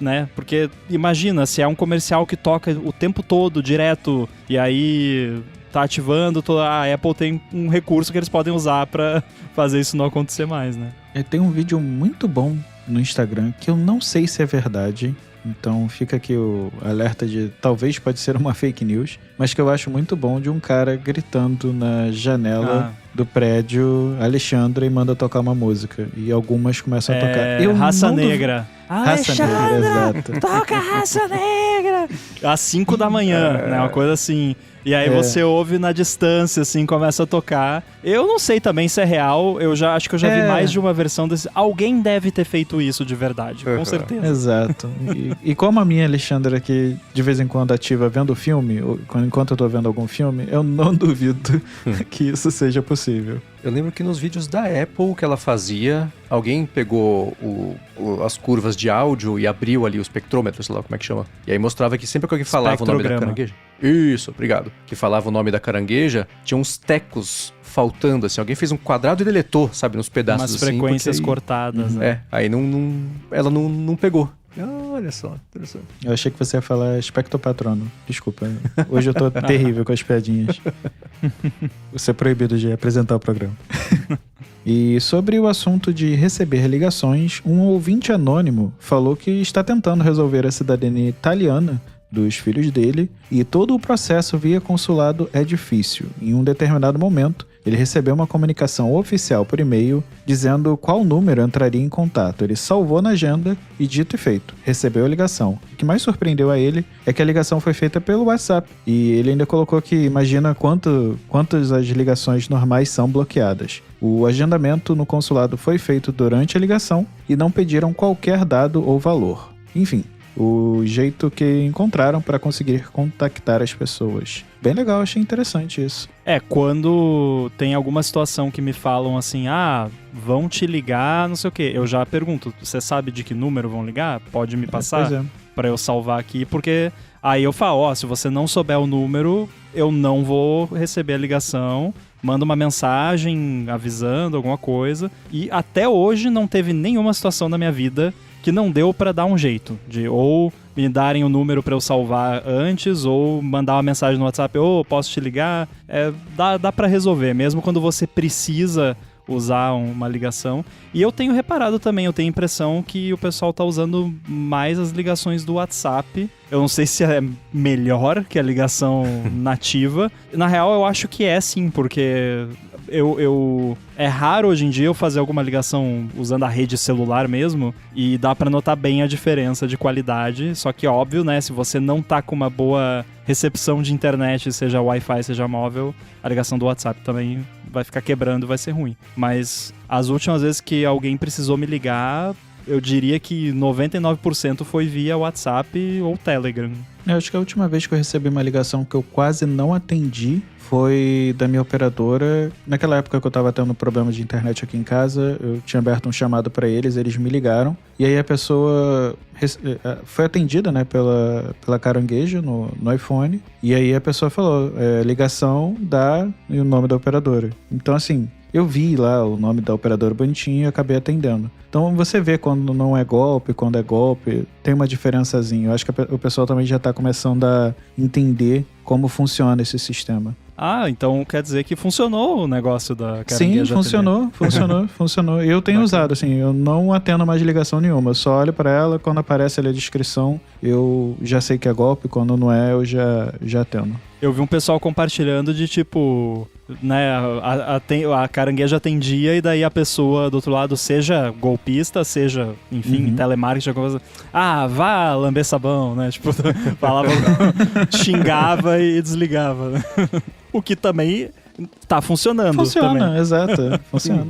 né? Porque imagina, se é um comercial que toca o tempo todo, direto, e aí tá ativando, a Apple tem um recurso que eles podem usar para fazer isso não acontecer mais, né? Tem um vídeo muito bom no Instagram que eu não sei se é verdade, então fica aqui o alerta de talvez pode ser uma fake news, mas que eu acho muito bom, de um cara gritando na janela do prédio Alexandra e manda tocar uma música, e algumas começam a tocar. Raça Negra. Raça Negra, exato. Toca Raça Negra! Às 5 da manhã, né? Uma coisa assim. E aí você ouve na distância, assim, começa a tocar. Eu não sei também se é real, acho que eu já vi mais de uma versão desse. Alguém deve ter feito isso de verdade, com certeza. Exato. E como a minha Alexandra aqui, de vez em quando ativa vendo o filme, enquanto eu tô vendo algum filme, eu não duvido que isso seja possível. Eu lembro que nos vídeos da Apple que ela fazia, alguém pegou as curvas de áudio e abriu ali o espectrômetro, sei lá como é que chama. E aí mostrava que sempre que alguém falava o nome da carangueja... Isso, obrigado. Que falava o nome da carangueja, tinha uns tecos faltando, assim. Alguém fez um quadrado e deletou, sabe, nos pedaços umas assim. Umas frequências cortadas, né? Aí ela não pegou. Olha só, interessante. Eu achei que você ia falar Espectro Patrono. Desculpa. Hoje eu tô terrível com as piadinhas. Você é proibido de apresentar o programa. E sobre o assunto de receber ligações, um ouvinte anônimo falou que está tentando resolver a cidadania italiana dos filhos dele e todo o processo via consulado é difícil. Em um determinado momento, ele recebeu uma comunicação oficial por e-mail dizendo qual número entraria em contato. Ele salvou na agenda e, dito e feito, recebeu a ligação. O que mais surpreendeu a ele é que a ligação foi feita pelo WhatsApp. E ele ainda colocou que imagina quantas as ligações normais são bloqueadas. O agendamento no consulado foi feito durante a ligação e não pediram qualquer dado ou valor. Enfim, o jeito que encontraram para conseguir contactar as pessoas. Bem legal, achei interessante isso. Quando tem alguma situação que me falam assim, vão te ligar, não sei o quê, eu já pergunto, você sabe de que número vão ligar? Pode me passar? Para eu salvar aqui, porque aí eu falo, se você não souber o número, eu não vou receber a ligação, manda uma mensagem avisando alguma coisa, e até hoje não teve nenhuma situação na minha vida que não deu pra dar um jeito, de ou me darem o número pra eu salvar antes, ou mandar uma mensagem no WhatsApp, posso te ligar, dá pra resolver, mesmo quando você precisa usar uma ligação. E eu tenho reparado também, eu tenho a impressão que o pessoal tá usando mais as ligações do WhatsApp. Eu não sei se é melhor que a ligação nativa. Na real, eu acho que é sim, porque é raro hoje em dia eu fazer alguma ligação usando a rede celular mesmo, e dá pra notar bem a diferença de qualidade, só que óbvio, né, se você não tá com uma boa recepção de internet, seja Wi-Fi, seja móvel, a ligação do WhatsApp também vai ficar quebrando, vai ser ruim. Mas as últimas vezes que alguém precisou me ligar, eu diria que 99% foi via WhatsApp ou Telegram. Eu acho que a última vez que eu recebi uma ligação que eu quase não atendi foi da minha operadora. Naquela época que eu tava tendo problema de internet aqui em casa, eu tinha aberto um chamado pra eles me ligaram. E aí a pessoa foi atendida, né, pela caranguejo no iPhone. E aí a pessoa falou, ligação e o nome da operadora. Então assim, eu vi lá o nome da operadora bonitinho e acabei atendendo. Então você vê quando não é golpe, quando é golpe, tem uma diferençazinha. Eu acho que o pessoal também já tá começando a entender como funciona esse sistema. Então quer dizer que funcionou o negócio da carangueja. Sim, funcionou. E eu tenho usado, assim, eu não atendo mais ligação nenhuma. Eu só olho pra ela, quando aparece ali a descrição, eu já sei que é golpe, quando não é, eu já atendo. Eu vi um pessoal compartilhando de tipo, né, a carangueja atendia e daí a pessoa do outro lado, seja golpista, seja, enfim, telemarketing, alguma coisa, vá lamber sabão, né, tipo, falava, xingava e desligava, né? O que também tá funcionando. Funciona, também. Exato, funciona.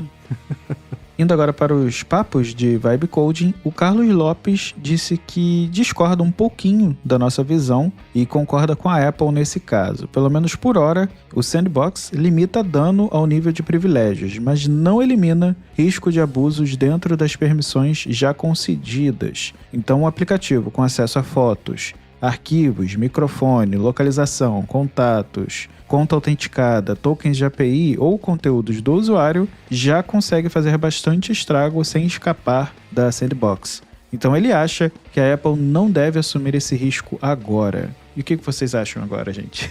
Indo agora para os papos de Vibe Coding, o Carlos Lopes disse que discorda um pouquinho da nossa visão e concorda com a Apple nesse caso. Pelo menos por hora, o Sandbox limita dano ao nível de privilégios, mas não elimina risco de abusos dentro das permissões já concedidas. Então, um aplicativo com acesso a fotos, arquivos, microfone, localização, contatos, conta autenticada, tokens de API ou conteúdos do usuário já consegue fazer bastante estrago sem escapar da Sandbox. Então ele acha que a Apple não deve assumir esse risco agora. E o que vocês acham agora, gente?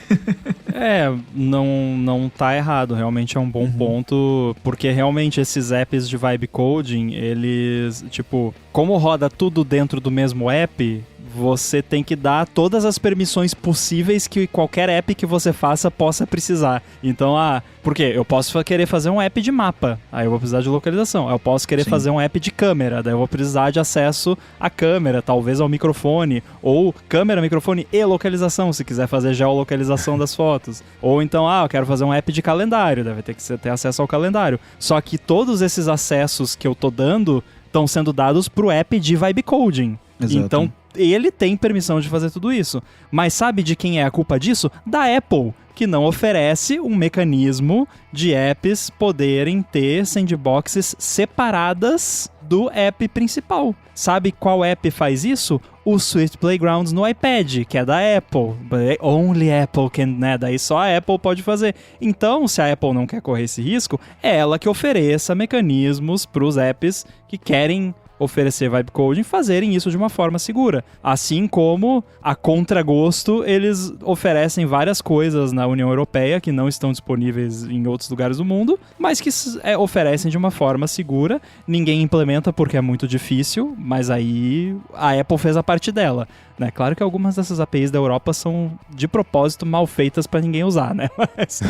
Não tá errado, realmente é um bom ponto, porque realmente esses apps de Vibe Coding, eles, tipo, como roda tudo dentro do mesmo app, você tem que dar todas as permissões possíveis que qualquer app que você faça possa precisar. Então, porque eu posso querer fazer um app de mapa, aí eu vou precisar de localização. Eu posso querer fazer um app de câmera, daí eu vou precisar de acesso à câmera, talvez ao microfone, ou câmera, microfone e localização, se quiser fazer geolocalização das fotos. Ou então, eu quero fazer um app de calendário, deve ter que ter acesso ao calendário. Só que todos esses acessos que eu tô dando estão sendo dados pro app de Vibe Coding. Exato. Então, ele tem permissão de fazer tudo isso. Mas sabe de quem é a culpa disso? Da Apple, que não oferece um mecanismo de apps poderem ter sandboxes separadas do app principal. Sabe qual app faz isso? O Swift Playgrounds no iPad, que é da Apple. Only Apple can, né? Daí só a Apple pode fazer. Então, se a Apple não quer correr esse risco, é ela que ofereça mecanismos para os apps que querem oferecer vibe coding fazerem isso de uma forma segura. Assim como, a contragosto, eles oferecem várias coisas na União Europeia que não estão disponíveis em outros lugares do mundo, mas que oferecem de uma forma segura. Ninguém implementa porque é muito difícil, mas aí a Apple fez a parte dela, né? Claro que algumas dessas APIs da Europa são de propósito mal feitas para ninguém usar, né? Mas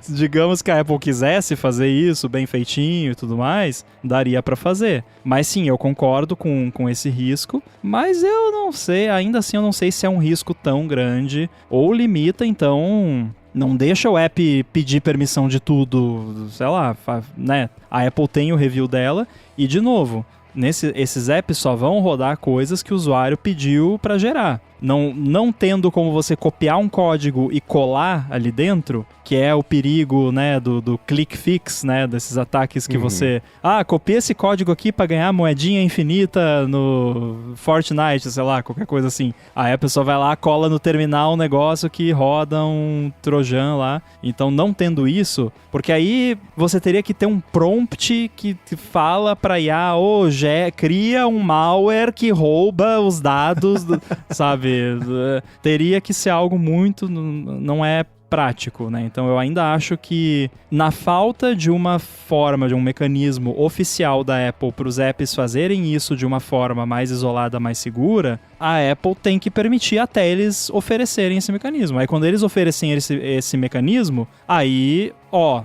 digamos que a Apple quisesse fazer isso bem feitinho e tudo mais, daria para fazer. Mas sim, eu concordo com esse risco, mas eu não sei, ainda assim eu não sei se é um risco tão grande, ou limita, então não deixa o app pedir permissão de tudo, sei lá, né? A Apple tem o review dela e, de novo, esses apps só vão rodar coisas que o usuário pediu para gerar. Não tendo como você copiar um código e colar ali dentro, que é o perigo, né, do click fix, né, desses ataques que você... copia esse código aqui pra ganhar moedinha infinita no Fortnite, sei lá, qualquer coisa assim. Aí a pessoa vai lá, cola no terminal um negócio que roda um trojan lá. Então, não tendo isso, porque aí você teria que ter um prompt que fala pra IA, cria um malware que rouba os dados, sabe? Teria que ser algo muito... Não é prático, né? Então eu ainda acho que na falta de uma forma, de um mecanismo oficial da Apple para os apps fazerem isso de uma forma mais isolada, mais segura, a Apple tem que permitir até eles oferecerem esse mecanismo. Aí quando eles oferecem esse mecanismo, aí,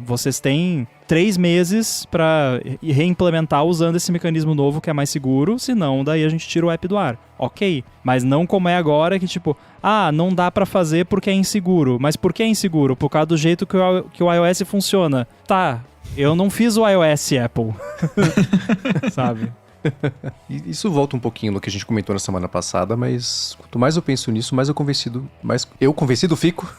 vocês têm 3 meses para reimplementar usando esse mecanismo novo que é mais seguro, senão daí a gente tira o app do ar. Ok, mas não como é agora que tipo, não dá para fazer porque é inseguro. Mas por que é inseguro? Por causa do jeito que o iOS funciona. Tá, eu não fiz o iOS Apple. Sabe? Isso volta um pouquinho no que a gente comentou na semana passada, mas quanto mais eu penso nisso, mais eu convencido fico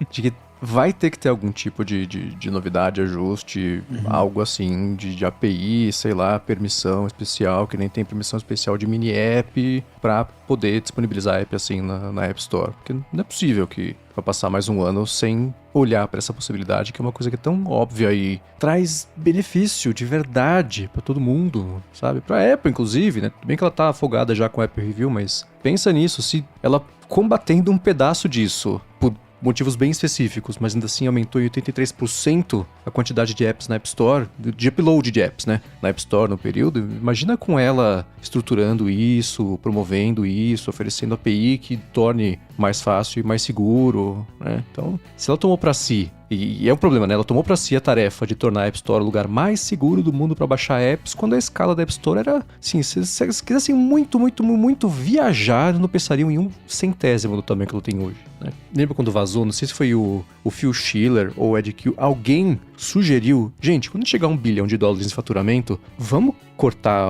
de que vai ter que ter algum tipo de novidade, ajuste, algo assim, de API, sei lá, permissão especial, que nem tem permissão especial de mini app, pra poder disponibilizar a app assim na App Store. Porque não é possível que vai passar mais um ano sem olhar para essa possibilidade, que é uma coisa que é tão óbvia e traz benefício de verdade para todo mundo, sabe? Pra Apple, inclusive, né? Tudo bem que ela tá afogada já com a App Review, mas pensa nisso, se ela combatendo um pedaço disso, por motivos bem específicos, mas ainda assim aumentou em 83% a quantidade de apps na App Store, de upload de apps, né? Na App Store no período. Imagina com ela estruturando isso, promovendo isso, oferecendo API que torne mais fácil e mais seguro, né? Então, se ela tomou para si, e é um problema, né? Ela tomou para si a tarefa de tornar a App Store o lugar mais seguro do mundo para baixar apps, quando a escala da App Store era, assim, se quisessem muito viajar, não pensariam em 1/100º do tamanho que ela tem hoje, né? Lembra quando vazou? Não sei se foi o Phil Schiller ou o Ed Q, alguém sugeriu, gente, quando chegar $1 bilhão em faturamento, vamos cortar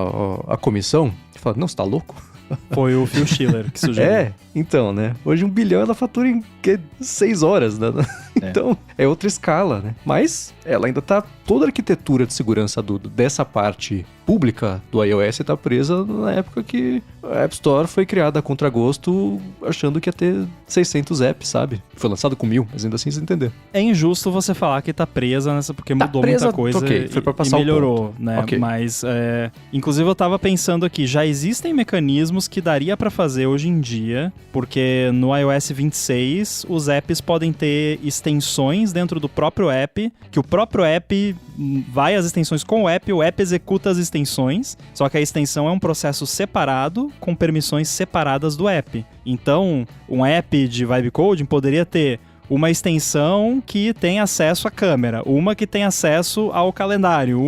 a comissão? Eu falo, não, você tá louco? Foi o Phil Schiller que sugeriu. Então, né? Hoje $1 bilhão ela fatura em 6 horas, né? Então, é outra escala, né? Mas ela ainda tá... Toda a arquitetura de segurança dessa parte pública do iOS tá presa na época que a App Store foi criada a contragosto, achando que ia ter 600 apps, sabe? Foi lançado com 1000, mas ainda assim você entender. É injusto você falar que tá presa nessa, porque mudou muita coisa foi pra passar e melhorou, né? Okay. Mas, inclusive eu tava pensando aqui, já existem mecanismos que daria pra fazer hoje em dia, porque no iOS 26 os apps podem ter extensões dentro do próprio app, que o próprio app vai às extensões com o app executa as extensões, só que a extensão é um processo separado, com permissões separadas do app. Então, um app de Vibe Coding poderia ter uma extensão que tem acesso à câmera, uma que tem acesso ao calendário,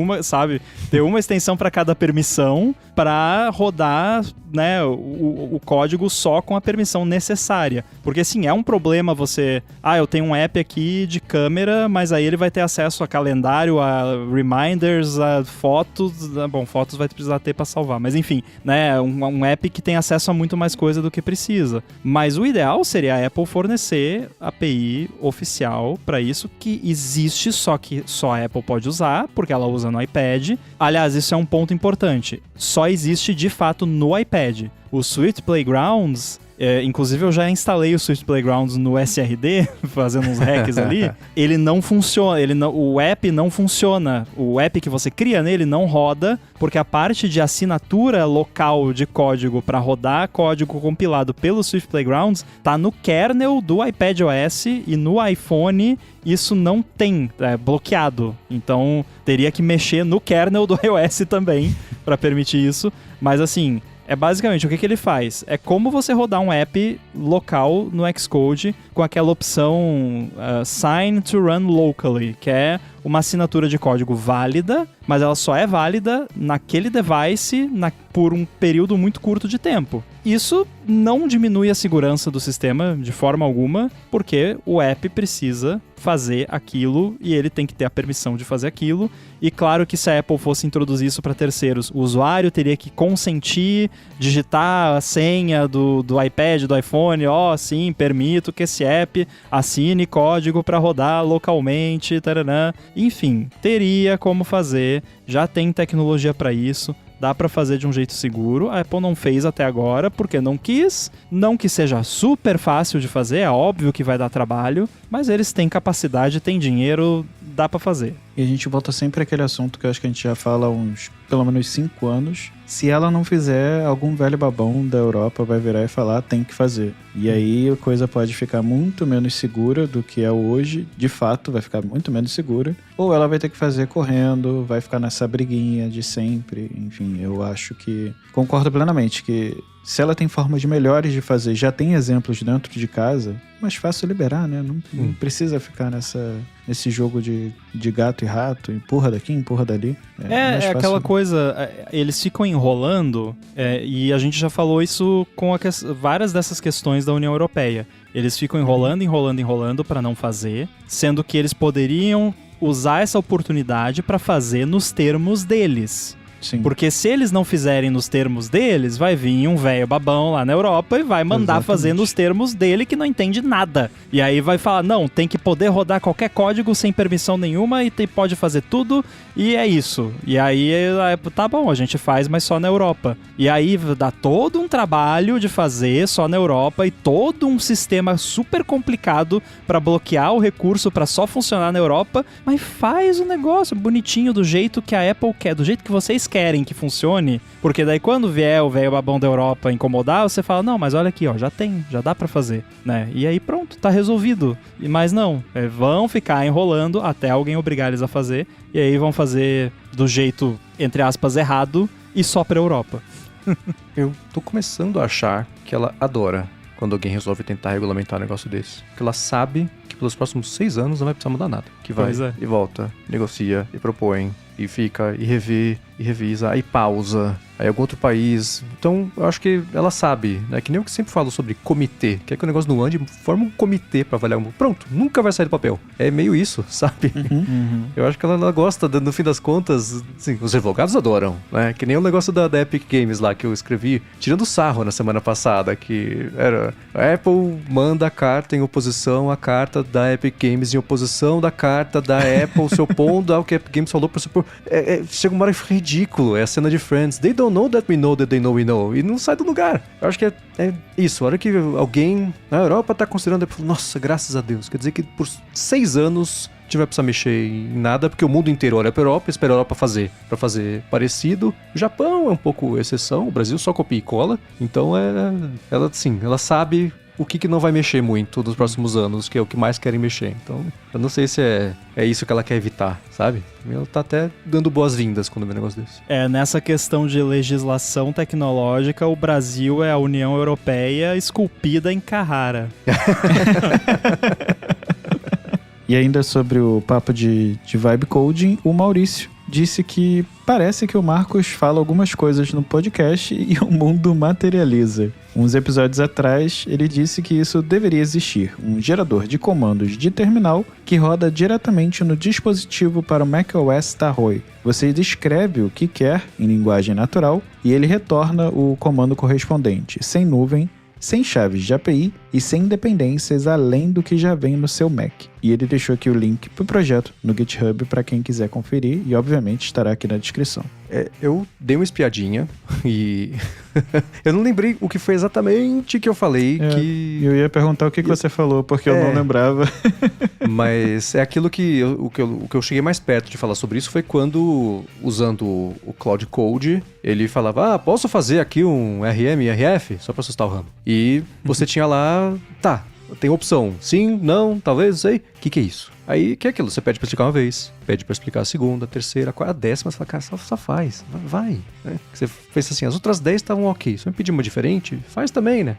ter uma extensão para cada permissão para rodar, né, o código só com a permissão necessária. Porque sim, é um problema você... eu tenho um app aqui de câmera, mas aí ele vai ter acesso a calendário, a reminders, a fotos... Bom, fotos vai precisar ter para salvar, mas enfim, né, um app que tem acesso a muito mais coisa do que precisa. Mas o ideal seria a Apple fornecer API oficial para isso, que existe, só que só a Apple pode usar, porque ela usa no iPad. Aliás, isso é um ponto importante. Só existe de fato no iPad. O Swift Playgrounds Inclusive eu já instalei o Swift Playgrounds no SRD, fazendo uns hacks ali. Ele não funciona, o app não funciona. O app que você cria nele não roda, porque a parte de assinatura local de código para rodar código compilado pelo Swift Playgrounds tá no kernel do iPadOS, e no iPhone isso não tem, é bloqueado. Então teria que mexer no kernel do iOS também para permitir isso. Mas assim, basicamente o que ele faz? É como você rodar um app local no Xcode com aquela opção Sign to Run Locally, que é uma assinatura de código válida, mas ela só é válida naquele device por um período muito curto de tempo. Isso não diminui a segurança do sistema de forma alguma, porque o app precisa fazer aquilo e ele tem que ter a permissão de fazer aquilo. E claro que se a Apple fosse introduzir isso para terceiros, o usuário teria que consentir, digitar a senha do iPad, do iPhone, sim, permito que esse app assine código para rodar localmente, taranã. Enfim, teria como fazer, já tem tecnologia para isso. Dá pra fazer de um jeito seguro. A Apple não fez até agora porque não quis. Não que seja super fácil de fazer, é óbvio que vai dar trabalho, mas eles têm capacidade, têm dinheiro, dá pra fazer. E a gente volta sempre àquele assunto que eu acho que a gente já fala há uns, pelo menos 5 anos. Se ela não fizer, algum velho babão da Europa vai virar e falar, tem que fazer. E aí a coisa pode ficar muito menos segura do que é hoje. De fato, vai ficar muito menos segura. Ou ela vai ter que fazer correndo, vai ficar nessa briguinha de sempre. Enfim, eu acho que... Concordo plenamente que se ela tem formas melhores de fazer, já tem exemplos dentro de casa, mais fácil liberar, né? Não precisa ficar nesse jogo de gato e rato, empurra daqui, empurra dali. É aquela coisa, eles ficam enrolando, e a gente já falou isso com várias dessas questões da União Europeia. Eles ficam enrolando para não fazer, sendo que eles poderiam usar essa oportunidade para fazer nos termos deles. Sim. Porque se eles não fizerem nos termos deles, vai vir um velho babão lá na Europa e vai mandar fazer nos termos dele, que não entende nada. E aí vai falar, não, tem que poder rodar qualquer código sem permissão nenhuma e pode fazer tudo, e é isso. E aí, tá bom, a gente faz, mas só na Europa. E aí dá todo um trabalho de fazer só na Europa e todo um sistema super complicado pra bloquear o recurso pra só funcionar na Europa, mas faz o negócio bonitinho do jeito que a Apple quer, do jeito que vocês querem que funcione, porque daí quando vier o velho babão da Europa incomodar, você fala, não, mas olha aqui, já dá pra fazer, né? E aí pronto, tá resolvido. Mas não, vão ficar enrolando até alguém obrigar eles a fazer, e aí vão fazer do jeito, entre aspas, errado, e só pra Europa. Eu tô começando a achar que ela adora quando alguém resolve tentar regulamentar um negócio desse. Porque ela sabe que pelos próximos 6 anos não vai precisar mudar nada. Que vai e volta, negocia e propõe, e fica, e revê, e revisa, aí pausa, aí algum outro país. Então, eu acho que ela sabe, né? Que nem eu que sempre falo sobre comitê. Quer que o negócio não ande, forma um comitê pra avaliar. Pronto, nunca vai sair do papel. É meio isso, sabe? Eu acho que ela gosta, no fim das contas, assim, os advogados adoram, né? Que nem o negócio da Epic Games lá que eu escrevi, tirando sarro na semana passada, que era a Apple manda a carta em oposição à carta da Epic Games, em oposição da carta da Apple, se opondo ao que a Epic Games falou pra supor. Chega uma hora ridículo, é a cena de Friends. They don't know that we know that they know we know. E não sai do lugar. Eu acho que é isso. A hora que alguém na Europa tá considerando, nossa, graças a Deus. Quer dizer que por 6 anos a gente vai precisar mexer em nada, porque o mundo inteiro olha pra Europa e espera a Europa pra fazer parecido. O Japão é um pouco exceção, o Brasil só copia e cola. Então ela sabe o que não vai mexer muito nos próximos anos, que é o que mais querem mexer. Então, eu não sei se é isso que ela quer evitar, sabe? Ela tá até dando boas-vindas quando vê um negócio desse. Nessa questão de legislação tecnológica, o Brasil é a União Europeia esculpida em Carrara. E ainda sobre o papo de vibe coding, o Maurício disse que parece que o Marcos fala algumas coisas no podcast e o mundo materializa. Uns episódios atrás, ele disse que isso deveria existir, um gerador de comandos de terminal que roda diretamente no dispositivo para o macOS Tahoe. Você descreve o que quer em linguagem natural e ele retorna o comando correspondente, sem nuvem, sem chaves de API e sem dependências além do que já vem no seu Mac. E ele deixou aqui o link para o projeto no GitHub para quem quiser conferir e obviamente estará aqui na descrição. Eu dei uma espiadinha e eu não lembrei o que foi exatamente que eu falei. Eu ia perguntar o que você falou, porque eu não lembrava. Mas é aquilo que o que eu cheguei mais perto de falar sobre isso foi quando, usando o Cloud Code, ele falava, posso fazer aqui um RM e RF? Só pra assustar o Rambo. E você tinha lá, tem opção, sim, não, talvez, não sei. O que é isso? Aí, que é aquilo? Você pede pra explicar uma vez, pede pra explicar a segunda, a terceira, a 10ª, você fala, cara, só faz, vai. Né? Você pensa assim, as outras 10 estavam ok, se eu me pedir uma diferente, faz também, né?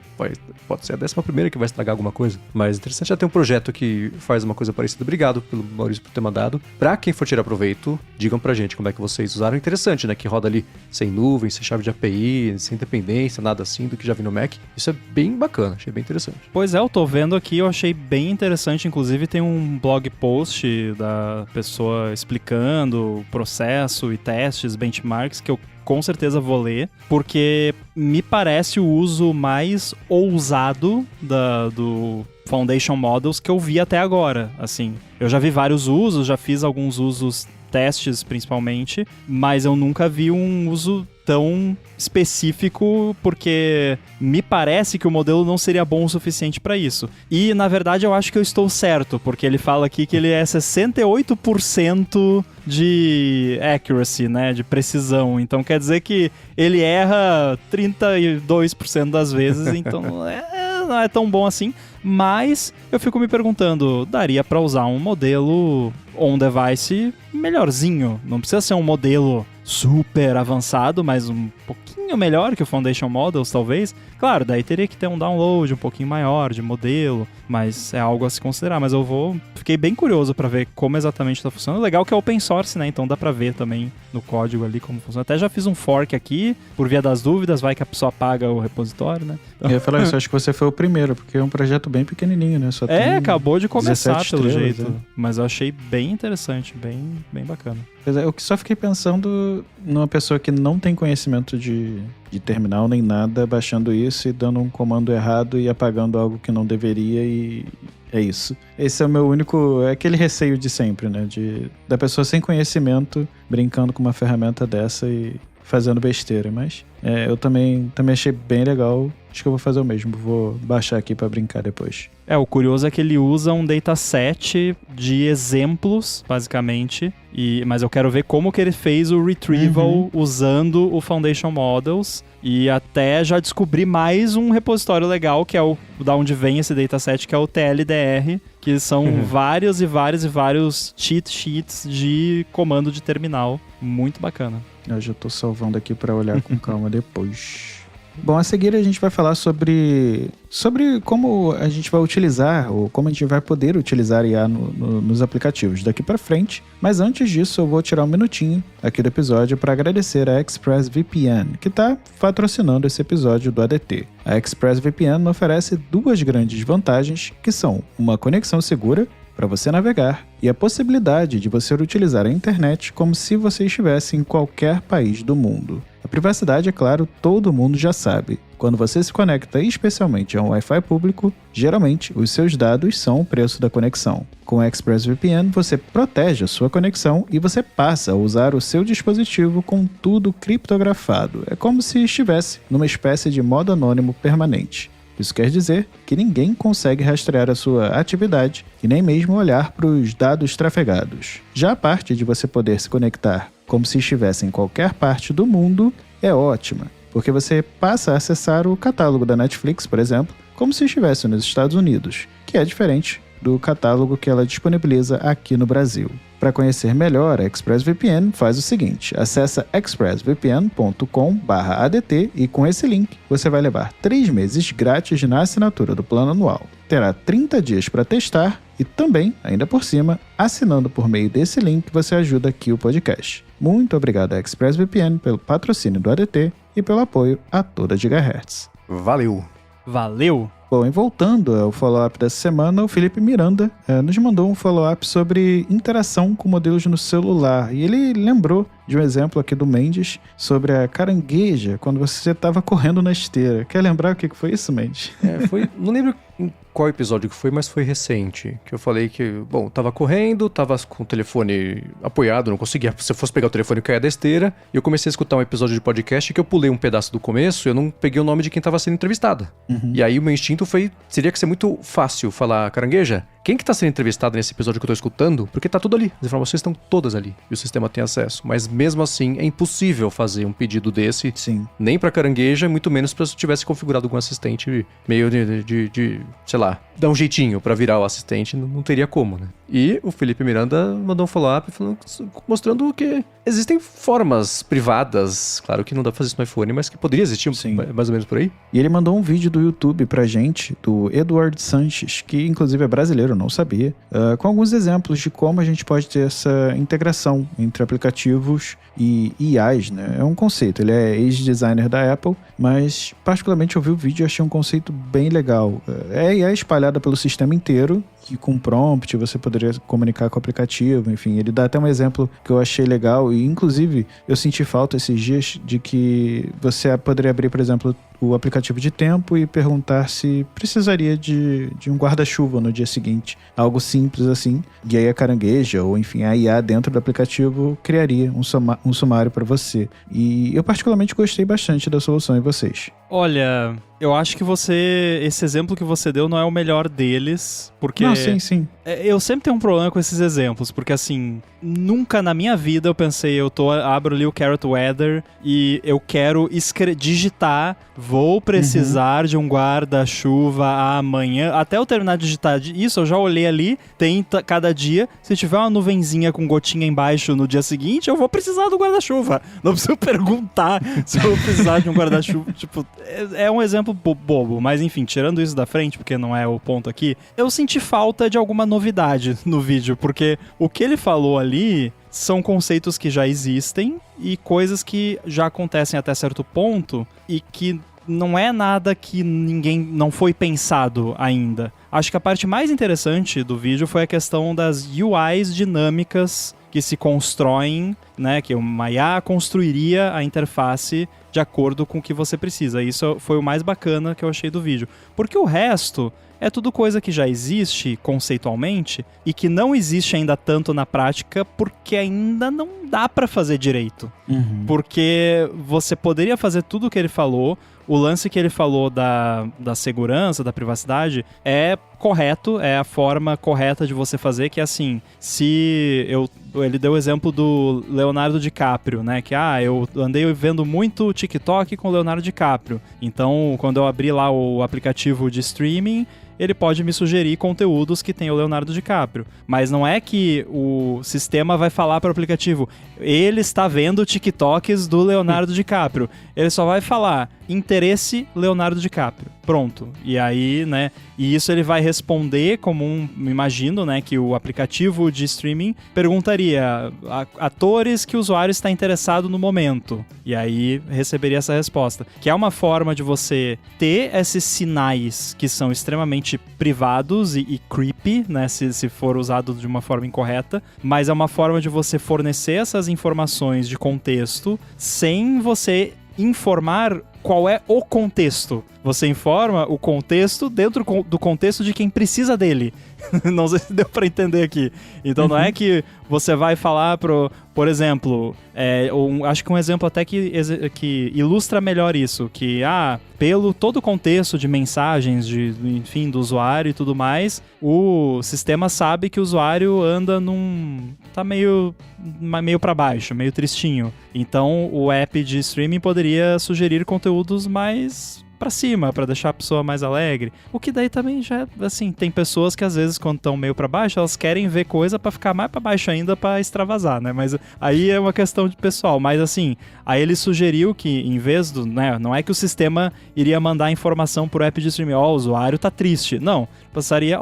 Pode ser a 11ª que vai estragar alguma coisa, mas interessante já ter um projeto que faz uma coisa parecida. Obrigado pelo Maurício por ter mandado. Pra quem for tirar proveito, digam pra gente como é que vocês usaram. Interessante, né? Que roda ali sem nuvem, sem chave de API, sem dependência, nada assim do que já vi no Mac. Isso é bem bacana, achei bem interessante. Pois é, eu tô vendo aqui, eu achei bem interessante, inclusive tem um blog post da pessoa explicando o processo e testes, benchmarks, que eu com certeza vou ler, porque me parece o uso mais ousado do Foundation Models que eu vi até agora. Assim, eu já vi vários usos, já fiz alguns usos, testes principalmente, mas eu nunca vi um uso tão específico, porque me parece que o modelo não seria bom o suficiente para isso. E, na verdade, eu acho que eu estou certo, porque ele fala aqui que ele é 68% de accuracy, né, de precisão. Então, quer dizer que ele erra 32% das vezes, então não é tão bom assim. Mas eu fico me perguntando, daria para usar um modelo on-device melhorzinho? Não precisa ser um modelo super avançado, mas um pouquinho melhor que o Foundation Models, talvez. Claro, daí teria que ter um download um pouquinho maior de modelo, mas é algo a se considerar. Mas fiquei bem curioso para ver como exatamente está funcionando. Legal que é open source, né? Então dá para ver também no código ali como funciona. Até já fiz um fork aqui, por via das dúvidas, vai que a pessoa apaga o repositório, né? Eu ia falar isso, acho que você foi o primeiro, porque é um projeto bem pequenininho, né? Só tem acabou de começar pelo jeito. Né? Mas eu achei bem interessante, bem bacana. Eu só fiquei pensando numa pessoa que não tem conhecimento de terminal nem nada, baixando isso e dando um comando errado e apagando algo que não deveria, e é isso. Esse é o meu único... É aquele receio de sempre, né? Da pessoa sem conhecimento brincando com uma ferramenta dessa e fazendo besteira. Mas eu também achei bem legal. Acho que eu vou fazer o mesmo. Vou baixar aqui pra brincar depois. O curioso é que ele usa um dataset de exemplos, basicamente. Mas eu quero ver como que ele fez o retrieval usando o Foundation Models. E até já descobri mais um repositório legal, que é da onde vem esse dataset, que é o TLDR, que são vários cheat sheets de comando de terminal. Muito bacana. Eu já tô salvando aqui pra olhar com calma depois. Bom, a seguir a gente vai falar sobre como a gente vai utilizar, ou como a gente vai poder utilizar IA nos aplicativos daqui para frente. Mas antes disso, eu vou tirar um minutinho aqui do episódio para agradecer a ExpressVPN, que está patrocinando esse episódio do ADT. A ExpressVPN oferece duas grandes vantagens, que são uma conexão segura para você navegar e a possibilidade de você utilizar a internet como se você estivesse em qualquer país do mundo. A privacidade, é claro, todo mundo já sabe. Quando você se conecta especialmente a um Wi-Fi público, geralmente os seus dados são o preço da conexão. Com a ExpressVPN, você protege a sua conexão e você passa a usar o seu dispositivo com tudo criptografado. É como se estivesse numa espécie de modo anônimo permanente. Isso quer dizer que ninguém consegue rastrear a sua atividade e nem mesmo olhar para os dados trafegados. Já a parte de você poder se conectar como se estivesse em qualquer parte do mundo é ótima, porque você passa a acessar o catálogo da Netflix, por exemplo, como se estivesse nos Estados Unidos, que é diferente do catálogo que ela disponibiliza aqui no Brasil. Para conhecer melhor a ExpressVPN, faz o seguinte: acessa expressvpn.com/adt e com esse link você vai levar 3 meses grátis na assinatura do plano anual. Terá 30 dias para testar e também, ainda por cima, assinando por meio desse link, você ajuda aqui o podcast. Muito obrigado à ExpressVPN pelo patrocínio do ADT e pelo apoio a toda GHz. Valeu! Valeu! Bom, e voltando ao follow-up dessa semana, o Felipe Miranda nos mandou um follow-up sobre interação com modelos no celular. E ele lembrou de um exemplo aqui do Mendes sobre a carangueja, quando você estava correndo na esteira. Quer lembrar o que foi isso, Mendes? Não lembro qual episódio que foi, mas foi recente. Que eu falei que, bom, tava correndo, tava com o telefone apoiado, não conseguia. Se eu fosse pegar o telefone, caía da esteira. E eu comecei a escutar um episódio de podcast que eu pulei um pedaço do começo e eu não peguei o nome de quem tava sendo entrevistada. E aí o meu instinto seria que ser muito fácil falar, Carangueja, quem que tá sendo entrevistado nesse episódio que eu tô escutando? Porque tá tudo ali. As informações estão todas ali. E o sistema tem acesso. Mas mesmo assim, é impossível fazer um pedido desse. Sim. Nem pra Carangueja, muito menos pra se tivesse configurado algum assistente meio de sei lá, dar um jeitinho pra virar o assistente. Não teria como, né? E o Felipe Miranda mandou um follow-up mostrando que existem formas privadas. Claro que não dá pra fazer isso no iPhone, mas que poderia existir. Sim. Mais ou menos por aí. E ele mandou um vídeo do YouTube pra gente, do Eduardo Sanches, que inclusive é brasileiro, eu não sabia, com alguns exemplos de como a gente pode ter essa integração entre aplicativos e IAs, né? É um conceito, ele é ex-designer da Apple, mas particularmente eu vi o vídeo e achei um conceito bem legal. É IA espalhada pelo sistema inteiro, que com prompt você poderia comunicar com o aplicativo, enfim, ele dá até um exemplo que eu achei legal e inclusive eu senti falta esses dias de que você poderia abrir, por exemplo, o aplicativo de tempo e perguntar se precisaria de um guarda-chuva no dia seguinte, algo simples assim, e aí a Carangueja ou enfim a IA dentro do aplicativo criaria um sumário para você, e eu particularmente gostei bastante da solução. E vocês? Olha, eu acho que esse exemplo que você deu não é o melhor deles, porque... Não, sim. Eu sempre tenho um problema com esses exemplos, porque assim, nunca na minha vida eu pensei, abro ali o Carrot Weather e eu quero digitar, vou precisar de um guarda-chuva amanhã, até eu terminar de digitar isso, eu já olhei ali, tem cada dia, se tiver uma nuvenzinha com gotinha embaixo no dia seguinte, eu vou precisar do guarda-chuva, não preciso perguntar se eu vou precisar de um guarda-chuva, tipo, é um exemplo bobo, mas enfim, tirando isso da frente, porque não é o ponto aqui, eu senti falta de alguma novidade no vídeo, porque o que ele falou ali são conceitos que já existem e coisas que já acontecem até certo ponto e que não é nada que não foi pensado ainda. Acho que a parte mais interessante do vídeo foi a questão das UIs dinâmicas que se constroem, né, que uma IA construiria a interface de acordo com o que você precisa. Isso foi o mais bacana que eu achei do vídeo. Porque o resto é tudo coisa que já existe conceitualmente e que não existe ainda tanto na prática porque ainda não dá pra fazer direito. Porque você poderia fazer tudo o que ele falou. O lance que ele falou da segurança, da privacidade, é correto, é a forma correta de você fazer, que é assim, ele deu o exemplo do Leonardo DiCaprio, né, que eu andei vendo muito TikTok com o Leonardo DiCaprio, então quando eu abri lá o aplicativo de streaming, ele pode me sugerir conteúdos que tem o Leonardo DiCaprio. Mas não é que o sistema vai falar para o aplicativo, ele está vendo TikToks do Leonardo DiCaprio. Ele só vai falar, interesse Leonardo DiCaprio. Pronto. E aí, né, e isso ele vai responder como imagino, né, que o aplicativo de streaming perguntaria atores que o usuário está interessado no momento. E aí receberia essa resposta. Que é uma forma de você ter esses sinais que são extremamente privados e creepy, né, se for usado de uma forma incorreta, mas é uma forma de você fornecer essas informações de contexto sem você informar qual é o contexto. Você informa o contexto dentro do contexto de quem precisa dele. Não sei se deu pra entender aqui. Então não é que você vai falar por exemplo, acho que um exemplo até que ilustra melhor isso, que pelo todo o contexto de mensagens, enfim, do usuário e tudo mais, o sistema sabe que o usuário anda tá meio pra baixo, meio tristinho. Então o app de streaming poderia sugerir conteúdos mais pra cima, pra deixar a pessoa mais alegre. O que daí também já, assim, tem pessoas que às vezes quando estão meio pra baixo, elas querem ver coisa pra ficar mais pra baixo ainda pra extravasar, né? Mas aí é uma questão de pessoal. Mas assim, aí ele sugeriu que em vez né, não é que o sistema iria mandar informação pro app de streaming, o usuário tá triste. Não, passaria,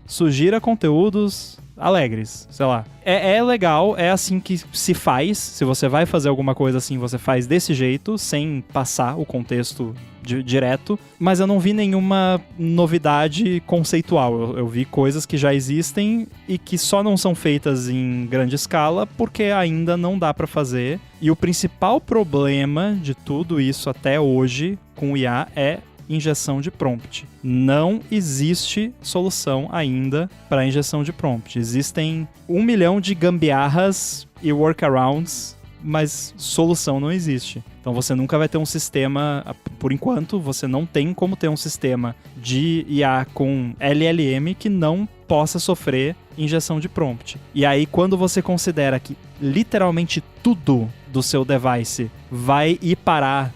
sugira conteúdos alegres, sei lá. É legal, é assim que se faz. Se você vai fazer alguma coisa assim, você faz desse jeito, sem passar o contexto direto, mas eu não vi nenhuma novidade conceitual. Eu vi coisas que já existem e que só não são feitas em grande escala porque ainda não dá pra fazer. E o principal problema de tudo isso até hoje com o IA é injeção de prompt. Não existe solução ainda para injeção de prompt. Existem 1 milhão de gambiarras e workarounds, mas solução não existe. Então você nunca vai ter um sistema, por enquanto, você não tem como ter um sistema de IA com LLM que não possa sofrer injeção de prompt. E aí, quando você considera que literalmente tudo do seu device vai ir parar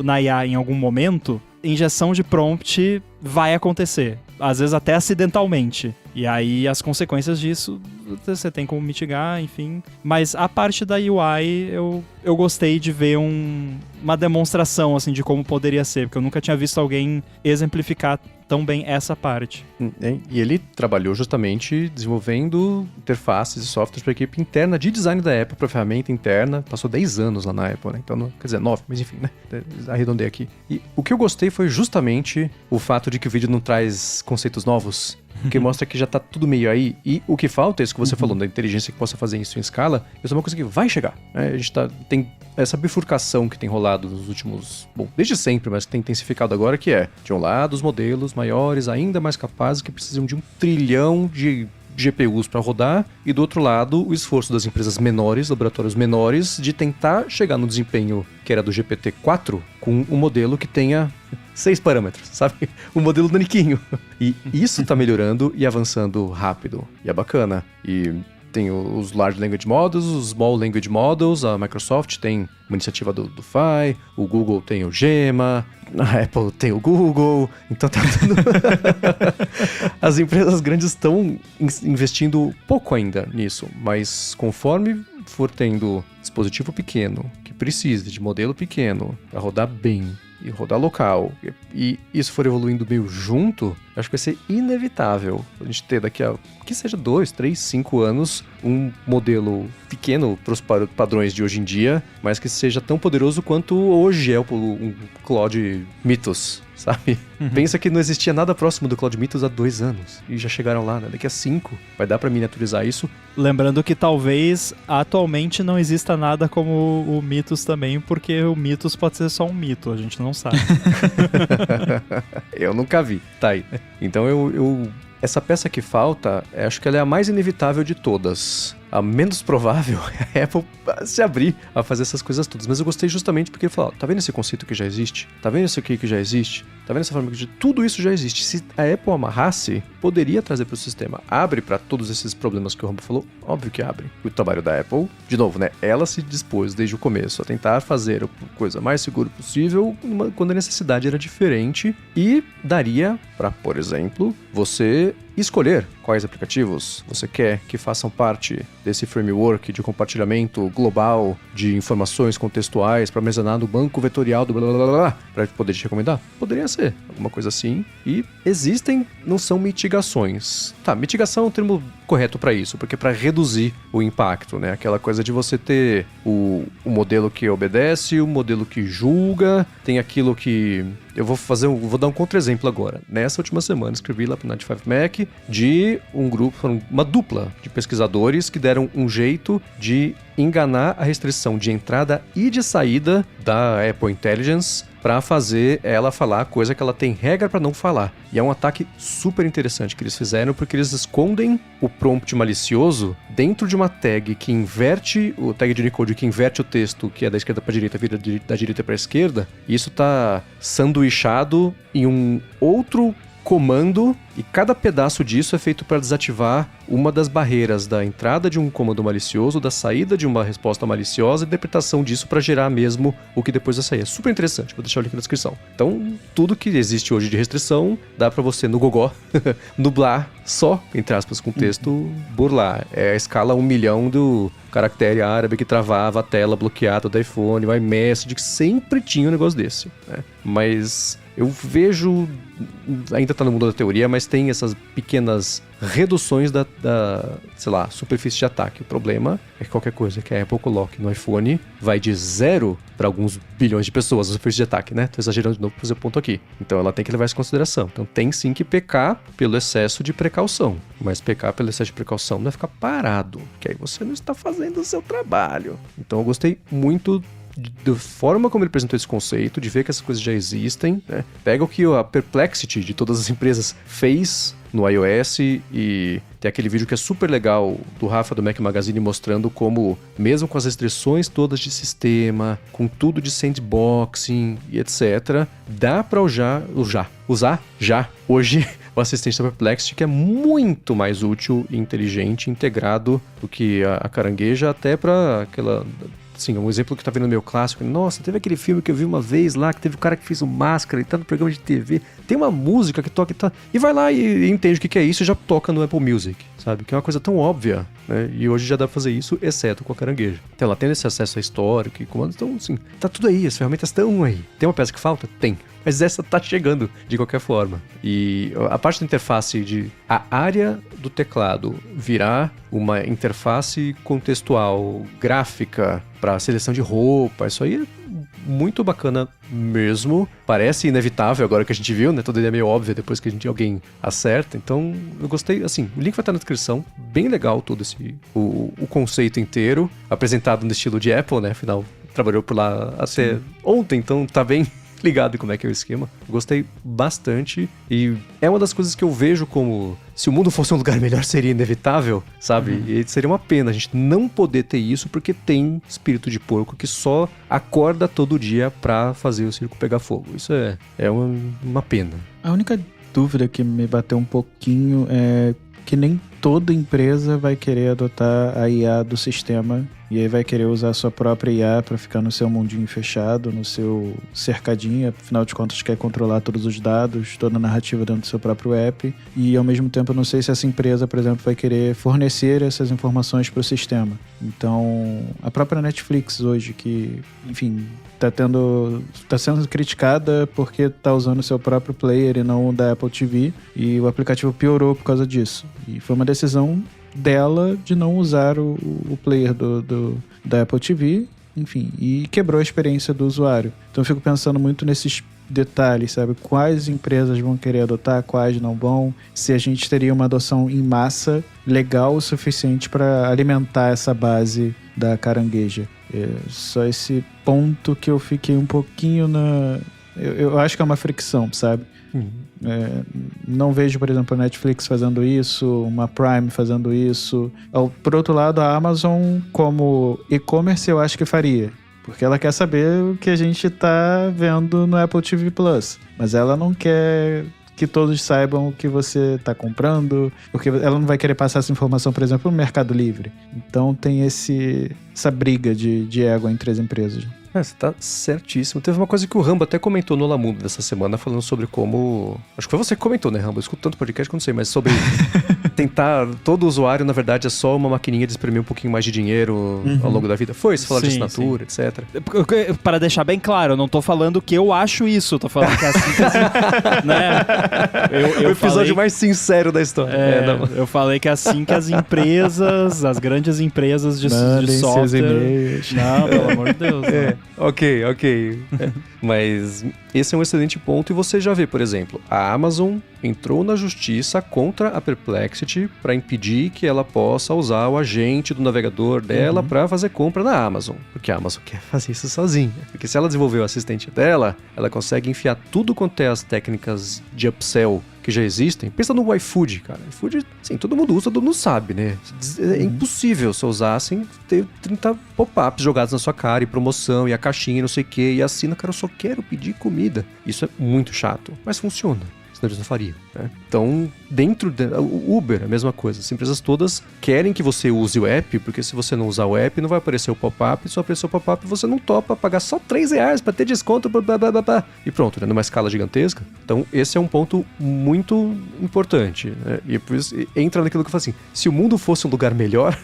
na IA em algum momento, injeção de prompt vai acontecer. Às vezes até acidentalmente. E aí as consequências disso você tem como mitigar, enfim. Mas a parte da UI eu gostei de ver uma demonstração assim, de como poderia ser, porque eu nunca tinha visto alguém exemplificar tão bem essa parte. E ele trabalhou justamente desenvolvendo interfaces e softwares para a equipe interna de design da Apple, para a ferramenta interna. Passou 10 anos lá na Apple, né? Então, quer dizer, 9, mas enfim, né? Arredondei aqui. E o que eu gostei foi justamente o fato de que o vídeo não traz conceitos novos, porque mostra que já tá tudo meio aí. E o que falta é isso que você falou, da inteligência que possa fazer isso em escala. Isso é uma coisa que vai chegar, né? A gente tem essa bifurcação que tem rolado nos últimos... Bom, desde sempre, mas que tem intensificado agora, que é, de um lado, os modelos maiores, ainda mais capazes, que precisam de 1 trilhão de GPUs para rodar, e do outro lado, o esforço das empresas menores, laboratórios menores, de tentar chegar no desempenho que era do GPT-4 com um modelo que tenha 6 parâmetros, sabe? Um modelo daniquinho. E isso tá melhorando e avançando rápido. E é bacana. E tem os Large Language Models, os Small Language Models, a Microsoft tem uma iniciativa do Phi, o Google tem o Gemma, a Apple tem o Google, então tá tudo... As empresas grandes estão investindo pouco ainda nisso, mas conforme for tendo dispositivo pequeno, que precisa de modelo pequeno para rodar bem, e rodar local, e isso for evoluindo meio junto, acho que vai ser inevitável a gente ter daqui a, que seja 2, 3, 5 anos, um modelo pequeno para os padrões de hoje em dia, mas que seja tão poderoso quanto hoje é um Claude Mythos, sabe? Pensa que não existia nada próximo do Claude Mythos há 2 anos, e já chegaram lá, né? Daqui a 5, vai dar para miniaturizar isso. Lembrando que talvez atualmente não exista nada como o Mythos também, porque o Mythos pode ser só um mito, a gente não sabe. Eu nunca vi, tá aí. Então essa peça que falta, acho que ela é a mais inevitável de todas. A menos provável é a Apple se abrir a fazer essas coisas todas. Mas eu gostei justamente porque ele falou, tá vendo esse conceito que já existe? Tá vendo isso aqui que já existe? Tá vendo essa forma que tudo isso já existe? Se a Apple amarrasse, poderia trazer para o sistema. Abre para todos esses problemas que o Rambo falou? Óbvio que abre. O trabalho da Apple, de novo, né? Ela se dispôs desde o começo a tentar fazer a coisa mais segura possível quando a necessidade era diferente e daria para, por exemplo, você escolher quais aplicativos você quer que façam parte desse framework de compartilhamento global de informações contextuais para armazenar no banco vetorial do blá blá blá blá, para poder te recomendar? Poderia ser, alguma coisa assim. E existem, não são mitigações. Tá, mitigação é o termo correto para isso, porque é para reduzir o impacto, né? Aquela coisa de você ter o modelo que obedece, o modelo que julga, tem aquilo que... Eu vou dar um contra-exemplo agora. Nessa última semana, escrevi lá pro 95Mac de um grupo, uma dupla de pesquisadores que deram um jeito de enganar a restrição de entrada e de saída da Apple Intelligence para fazer ela falar coisa que ela tem regra para não falar. E é um ataque super interessante que eles fizeram, porque eles escondem o prompt malicioso dentro de uma tag que inverte, o tag de Unicode que inverte o texto, que é da esquerda para a direita, vira da direita para a esquerda, e isso tá sanduichado em um outro comando, e cada pedaço disso é feito para desativar uma das barreiras da entrada de um comando malicioso, da saída de uma resposta maliciosa e interpretação disso para gerar mesmo o que depois vai sair. É super interessante, vou deixar o link na descrição. Então, tudo que existe hoje de restrição, dá para você no gogó nublar só, entre aspas, com texto, burlar. É a escala 1 milhão do caractere árabe que travava a tela bloqueada do iPhone, o iMessage, que sempre tinha um negócio desse, né? Mas eu vejo, ainda tá no mundo da teoria, mas tem essas pequenas reduções da sei lá, superfície de ataque. O problema é que qualquer coisa que a Apple coloque no iPhone vai de 0 para alguns bilhões de pessoas a superfície de ataque, né? Tô exagerando de novo pra fazer ponto aqui. Então ela tem que levar isso em consideração. Então tem sim que pecar pelo excesso de precaução. Mas pecar pelo excesso de precaução não é ficar parado, que aí você não está fazendo o seu trabalho. Então eu gostei muito da forma como ele apresentou esse conceito, de ver que essas coisas já existem, né? Pega o que a Perplexity de todas as empresas fez no iOS e tem aquele vídeo que é super legal do Rafa do Mac Magazine mostrando como, mesmo com as restrições todas de sistema, com tudo de sandboxing e etc, dá para usar já hoje o assistente da Perplexity, que é muito mais útil e inteligente, integrado do que a Carangueja, até para aquela... Sim, um exemplo que tá vendo no meu clássico. Nossa, teve aquele filme que eu vi uma vez lá, que teve o cara que fez o Máscara e tá no programa de TV. Tem uma música que toca e tá... E vai lá e entende o que é isso e já toca no Apple Music, sabe? Que é uma coisa tão óbvia, né? E hoje já dá pra fazer isso, exceto com a Carangueja. Então ela tendo esse acesso a histórico e comandos, então, assim, tá tudo aí, as ferramentas estão aí. Tem uma peça que falta? Tem. Mas essa tá chegando de qualquer forma. E a parte da interface de... A área do teclado virar uma interface contextual, gráfica, para seleção de roupa, isso aí é muito bacana mesmo. Parece inevitável agora que a gente viu, né? Toda ideia é meio óbvia depois que alguém acerta. Então, eu gostei, assim, o link vai estar na descrição. Bem legal todo o conceito inteiro, apresentado no estilo de Apple, né? Afinal, trabalhou por lá até ontem, então tá bem ligado como é que é o esquema. Gostei bastante e é uma das coisas que eu vejo como se o mundo fosse um lugar melhor seria inevitável, sabe? E seria uma pena a gente não poder ter isso porque tem espírito de porco que só acorda todo dia pra fazer o circo pegar fogo. Isso é uma pena. A única dúvida que me bateu um pouquinho é que nem toda empresa vai querer adotar a IA do sistema e aí vai querer usar a sua própria IA para ficar no seu mundinho fechado, no seu cercadinho, afinal de contas quer controlar todos os dados, toda a narrativa dentro do seu próprio app e ao mesmo tempo eu não sei se essa empresa, por exemplo, vai querer fornecer essas informações para o sistema. Então, a própria Netflix hoje que, enfim, tá sendo criticada porque está usando o seu próprio player e não o da Apple TV e o aplicativo piorou por causa disso. E foi uma decisão dela de não usar o player da Apple TV, enfim, e quebrou a experiência do usuário. Então eu fico pensando muito nesses detalhes, sabe? Quais empresas vão querer adotar, quais não vão, se a gente teria uma adoção em massa legal o suficiente para alimentar essa base da Carangueja. É só esse ponto que eu fiquei um pouquinho na... Eu acho que é uma fricção, sabe? Não vejo, por exemplo, a Netflix fazendo isso, uma Prime fazendo isso. Por outro lado, a Amazon, como e-commerce, eu acho que faria. Porque ela quer saber o que a gente tá vendo no Apple TV Plus. Mas ela não quer que todos saibam o que você tá comprando, porque ela não vai querer passar essa informação, por exemplo, no Mercado Livre. Então tem essa briga de ego entre as empresas. Você tá certíssimo. Teve uma coisa que o Rambo até comentou no Lamundo dessa semana, falando sobre como... Acho que foi você que comentou, né, Rambo? Eu escuto tanto podcast que eu não sei, mas sobre tentar... Todo usuário, na verdade, é só uma maquininha de exprimir um pouquinho mais de dinheiro ao longo da vida. Foi, você falou de assinatura, etc. Para deixar bem claro, eu não tô falando que eu acho isso, eu tô falando que é assim que né? O episódio mais sincero da história. Eu falei que é assim que as empresas, as grandes empresas de software... seus e-mails. Não, pelo amor de Deus. Ok. Mas esse é um excelente ponto e você já vê, por exemplo, a Amazon entrou na justiça contra a Perplexity para impedir que ela possa usar o agente do navegador dela para fazer compra na Amazon. Porque a Amazon quer fazer isso sozinha. Porque se ela desenvolver o assistente dela, ela consegue enfiar tudo quanto é as técnicas de upsell que já existem. Pensa no iFood, cara. iFood, sim, todo mundo usa, todo mundo sabe, né? É impossível se usar sem ter 30 pop-ups jogados na sua cara e promoção e a caixinha e não sei o que e assina, cara, eu só quero pedir comida. Isso é muito chato, mas funciona. Senão eles não fariam, né? Então, o Uber, a mesma coisa. As empresas todas querem que você use o app, porque se você não usar o app, não vai aparecer o pop-up. Se aparecer o pop-up, você não topa pagar só R$3 para ter desconto, blá, blá, blá, blá. E pronto, né? Numa escala gigantesca. Então, esse é um ponto muito importante, né? E por isso, entra naquilo que eu falo assim, se o mundo fosse um lugar melhor...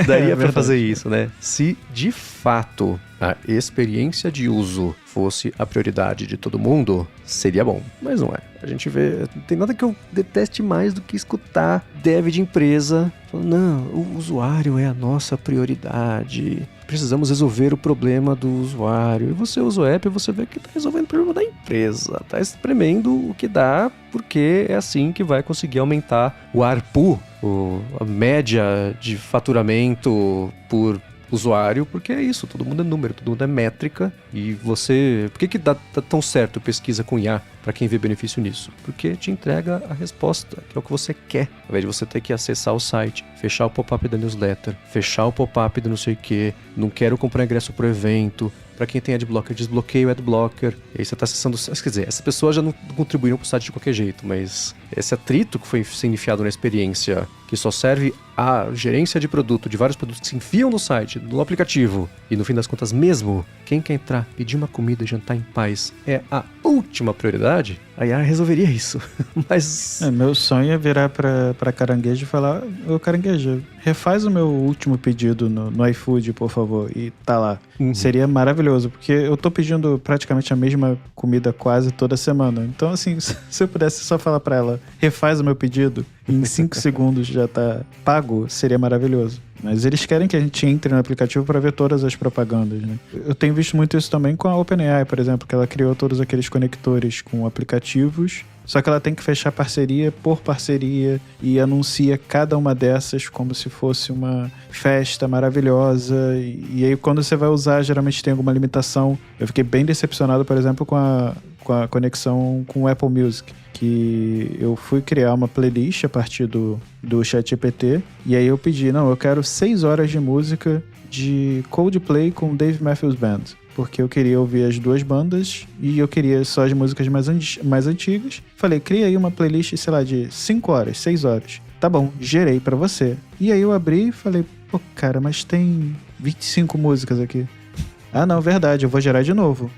daria pra fazer isso, né? Se de fato a experiência de uso fosse a prioridade de todo mundo, seria bom. Mas não é. A gente vê... Não tem nada que eu deteste mais do que escutar dev de empresa falando, não, o usuário é a nossa prioridade. Precisamos resolver o problema do usuário. E você usa o app e você vê que tá resolvendo o problema da empresa. Tá espremendo o que dá, porque é assim que vai conseguir aumentar o ARPU, a média de faturamento por usuário, porque é isso, todo mundo é número, todo mundo é métrica, e você... Por que dá tão certo pesquisa com IA para quem vê benefício nisso? Porque te entrega a resposta, que é o que você quer, ao invés de você ter que acessar o site, fechar o pop-up da newsletter, fechar o pop-up do não sei o que, não quero comprar ingresso pro evento. Para quem tem adblocker, desbloqueia o adblocker. E aí você está acessando... Quer dizer, essas pessoas já não contribuíram para o site de qualquer jeito, mas esse atrito que foi sendo enfiado na experiência, que só serve a gerência de produto, de vários produtos que se enfiam no site, no aplicativo, e no fim das contas mesmo, quem quer entrar, pedir uma comida e jantar em paz é a última prioridade, a IA resolveria isso. Mas... meu sonho é virar pra Caranguejo e falar: ô Caranguejo, refaz o meu último pedido no iFood, por favor, e tá lá. Seria maravilhoso, porque eu tô pedindo praticamente a mesma comida quase toda semana. Então, assim, se eu pudesse só falar pra ela: refaz o meu pedido, e em 5 segundos já tá pago, seria maravilhoso. Mas eles querem que a gente entre no aplicativo para ver todas as propagandas, né? Eu tenho visto muito isso também com a OpenAI, por exemplo, que ela criou todos aqueles conectores com aplicativos, só que ela tem que fechar parceria por parceria e anuncia cada uma dessas como se fosse uma festa maravilhosa. E aí quando você vai usar, geralmente tem alguma limitação. Eu fiquei bem decepcionado, por exemplo, com a conexão com o Apple Music, que eu fui criar uma playlist a partir do ChatGPT, e aí eu pedi, eu quero 6 horas de música de Coldplay com Dave Matthews Band, porque eu queria ouvir as duas bandas e eu queria só as músicas mais antigas. Falei, cria aí uma playlist, sei lá, de 5 horas, 6 horas. Tá bom, gerei pra você. E aí eu abri e falei, pô, cara, mas tem 25 músicas aqui. Ah, não, verdade, eu vou gerar de novo.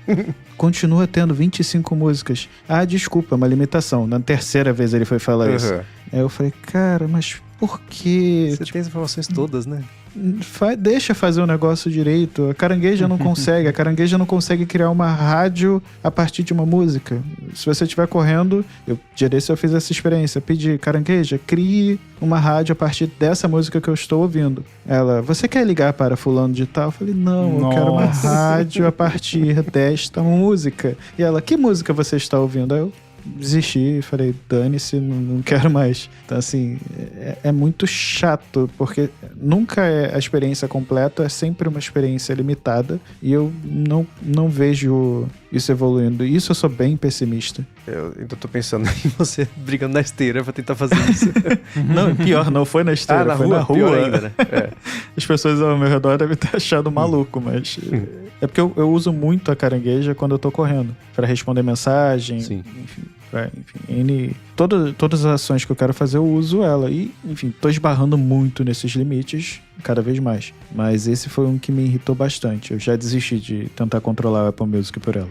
Continua tendo 25 músicas. Ah, desculpa, é uma limitação. Na terceira vez ele foi falar isso. Aí eu falei, cara, mas por quê? Você tem as informações todas, né? Deixa fazer o negócio direito. A Carangueja não consegue. A Carangueja não consegue criar uma rádio a partir de uma música. Se você estiver correndo, eu fiz essa experiência. Pedi, Carangueja, crie uma rádio a partir dessa música que eu estou ouvindo. Ela, você quer ligar para fulano de tal? Eu falei, não, eu quero uma rádio a partir desta música. E ela, que música você está ouvindo? Aí eu desisti, falei, dane-se, não quero mais. Então, assim, é muito chato, porque nunca é a experiência completa, é sempre uma experiência limitada, e eu não vejo isso evoluindo. E isso eu sou bem pessimista. Eu ainda tô pensando em você brigando na esteira pra tentar fazer isso. Não, pior, não foi na esteira, foi na rua. Pior ainda, né? As pessoas ao meu redor devem ter achado maluco, mas... É porque eu uso muito a Carangueja quando eu tô correndo, pra responder mensagem, enfim, todas as ações que eu quero fazer eu uso ela e, enfim, tô esbarrando muito nesses limites cada vez mais, mas esse foi um que me irritou bastante. Eu já desisti de tentar controlar o Apple Music por ela.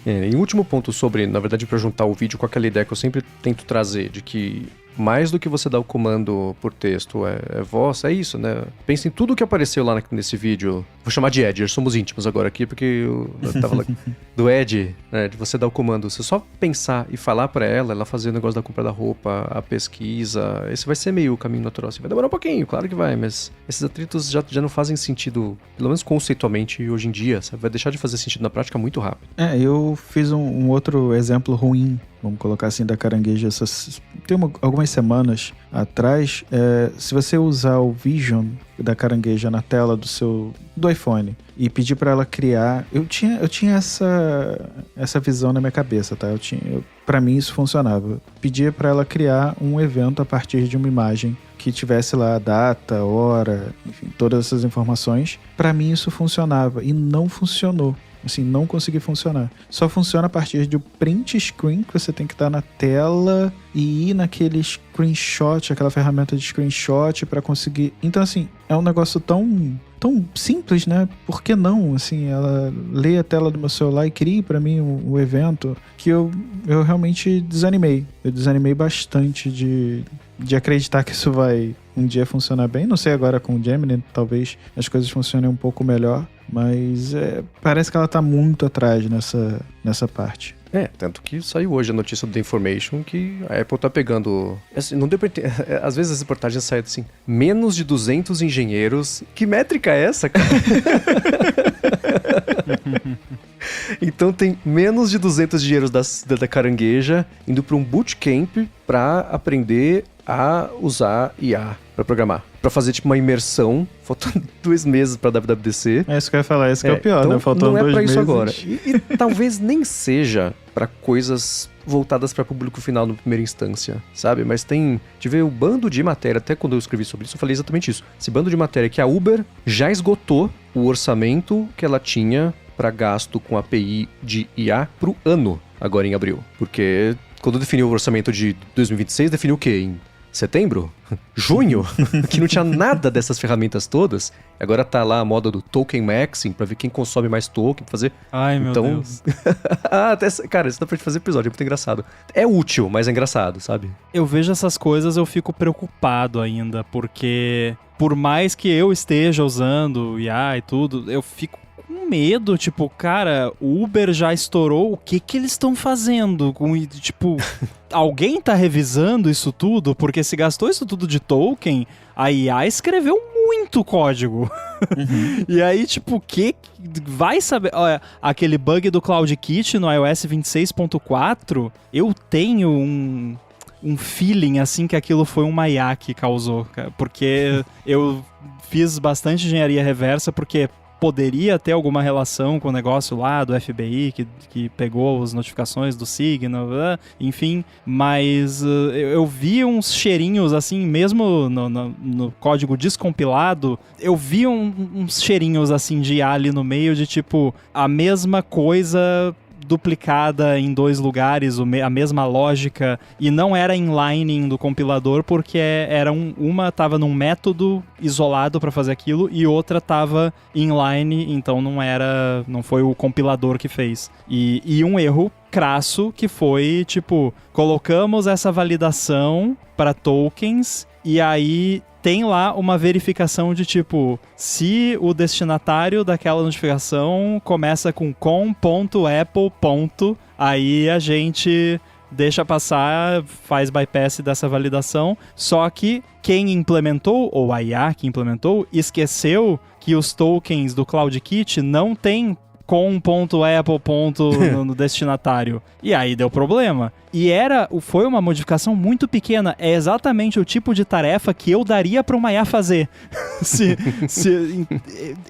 E um último ponto sobre, na verdade, pra juntar o vídeo com aquela ideia que eu sempre tento trazer, de que mais do que você dar o comando por texto é voz, é isso, né? Pensa em tudo que apareceu lá nesse vídeo. Vou chamar de Ed, somos íntimos agora aqui, porque eu tava lá. Do Ed, né? De você dar o comando. Você só pensar e falar pra ela fazer o negócio da compra da roupa, a pesquisa. Esse vai ser meio o caminho natural. Assim, vai demorar um pouquinho, claro que vai, mas esses atritos já não fazem sentido, pelo menos conceitualmente, hoje em dia. Sabe? Vai deixar de fazer sentido na prática muito rápido. Eu fiz um outro exemplo ruim, vamos colocar assim, da Carangueja. Tem algumas semanas atrás, se você usar o Vision da Carangueja na tela do iPhone e pedir para ela criar, eu tinha essa visão na minha cabeça, tá? Para mim isso funcionava. Pedia para ela criar um evento a partir de uma imagem que tivesse lá a data, hora, enfim, todas essas informações. Para mim isso funcionava e não funcionou. Assim, não consegui funcionar. Só funciona a partir de um print screen que você tem que estar na tela e ir naquele screenshot, aquela ferramenta de screenshot para conseguir... Então, assim, é um negócio tão simples, né? Por que não? Assim, ela lê a tela do meu celular e cria para mim um evento que eu realmente desanimei. Eu desanimei bastante de acreditar que isso vai um dia funcionar bem. Não sei agora com o Gemini, talvez as coisas funcionem um pouco melhor, mas parece que ela tá muito atrás nessa parte. Tanto que saiu hoje a notícia do The Information que a Apple tá pegando... Assim, não deu pra entender. Às vezes as reportagens saem assim, menos de 200 engenheiros. Que métrica é essa, cara? Então tem menos de 200 engenheiros da Carangueja indo para um bootcamp para aprender a usar IA pra programar. Pra fazer, tipo, uma imersão, faltando 2 meses pra WWDC. É isso que eu ia falar, esse que é o pior, então, né? Faltando 2 meses. Não é pra isso agora. E talvez nem seja pra coisas voltadas pra público final na primeira instância, sabe? Mas tive o bando de matéria, até quando eu escrevi sobre isso, eu falei exatamente isso. Esse bando de matéria que a Uber já esgotou o orçamento que ela tinha pra gasto com API de IA pro ano, agora em abril. Porque quando definiu o orçamento de 2026, definiu o quê? Em setembro? Junho? Que não tinha nada dessas ferramentas todas. Agora tá lá a moda do token maxing, pra ver quem consome mais token, pra fazer... Ai, meu Deus. Cara, isso dá pra gente fazer episódio, é muito engraçado. É útil, mas é engraçado, sabe? Eu vejo essas coisas, eu fico preocupado ainda, porque por mais que eu esteja usando IA e tudo, eu fico com medo, tipo, cara, o Uber já estourou, o que eles estão fazendo? Tipo, alguém tá revisando isso tudo? Porque se gastou isso tudo de token, a IA escreveu muito código. Uhum. E aí, tipo, o que vai saber? Olha, aquele bug do CloudKit no iOS 26.4, eu tenho um feeling, assim, que aquilo foi uma IA que causou, porque eu fiz bastante engenharia reversa, porque poderia ter alguma relação com o negócio lá do FBI, que pegou as notificações do Signal, enfim, mas eu vi uns cheirinhos, assim, mesmo no código descompilado, eu vi uns cheirinhos, assim, de IA ali no meio, de tipo, a mesma coisa duplicada em 2 lugares, a mesma lógica, e não era inlining do compilador, porque era uma tava num método isolado para fazer aquilo e outra tava inline, então não foi o compilador que fez. E um erro crasso que foi, tipo, colocamos essa validação para tokens e aí tem lá uma verificação de tipo, se o destinatário daquela notificação começa com com.apple. Aí a gente deixa passar, faz bypass dessa validação, só que quem implementou, ou a IA que implementou, esqueceu que os tokens do CloudKit não tem com.apple no destinatário. E aí deu problema. E foi uma modificação muito pequena. É exatamente o tipo de tarefa que eu daria para uma IA fazer.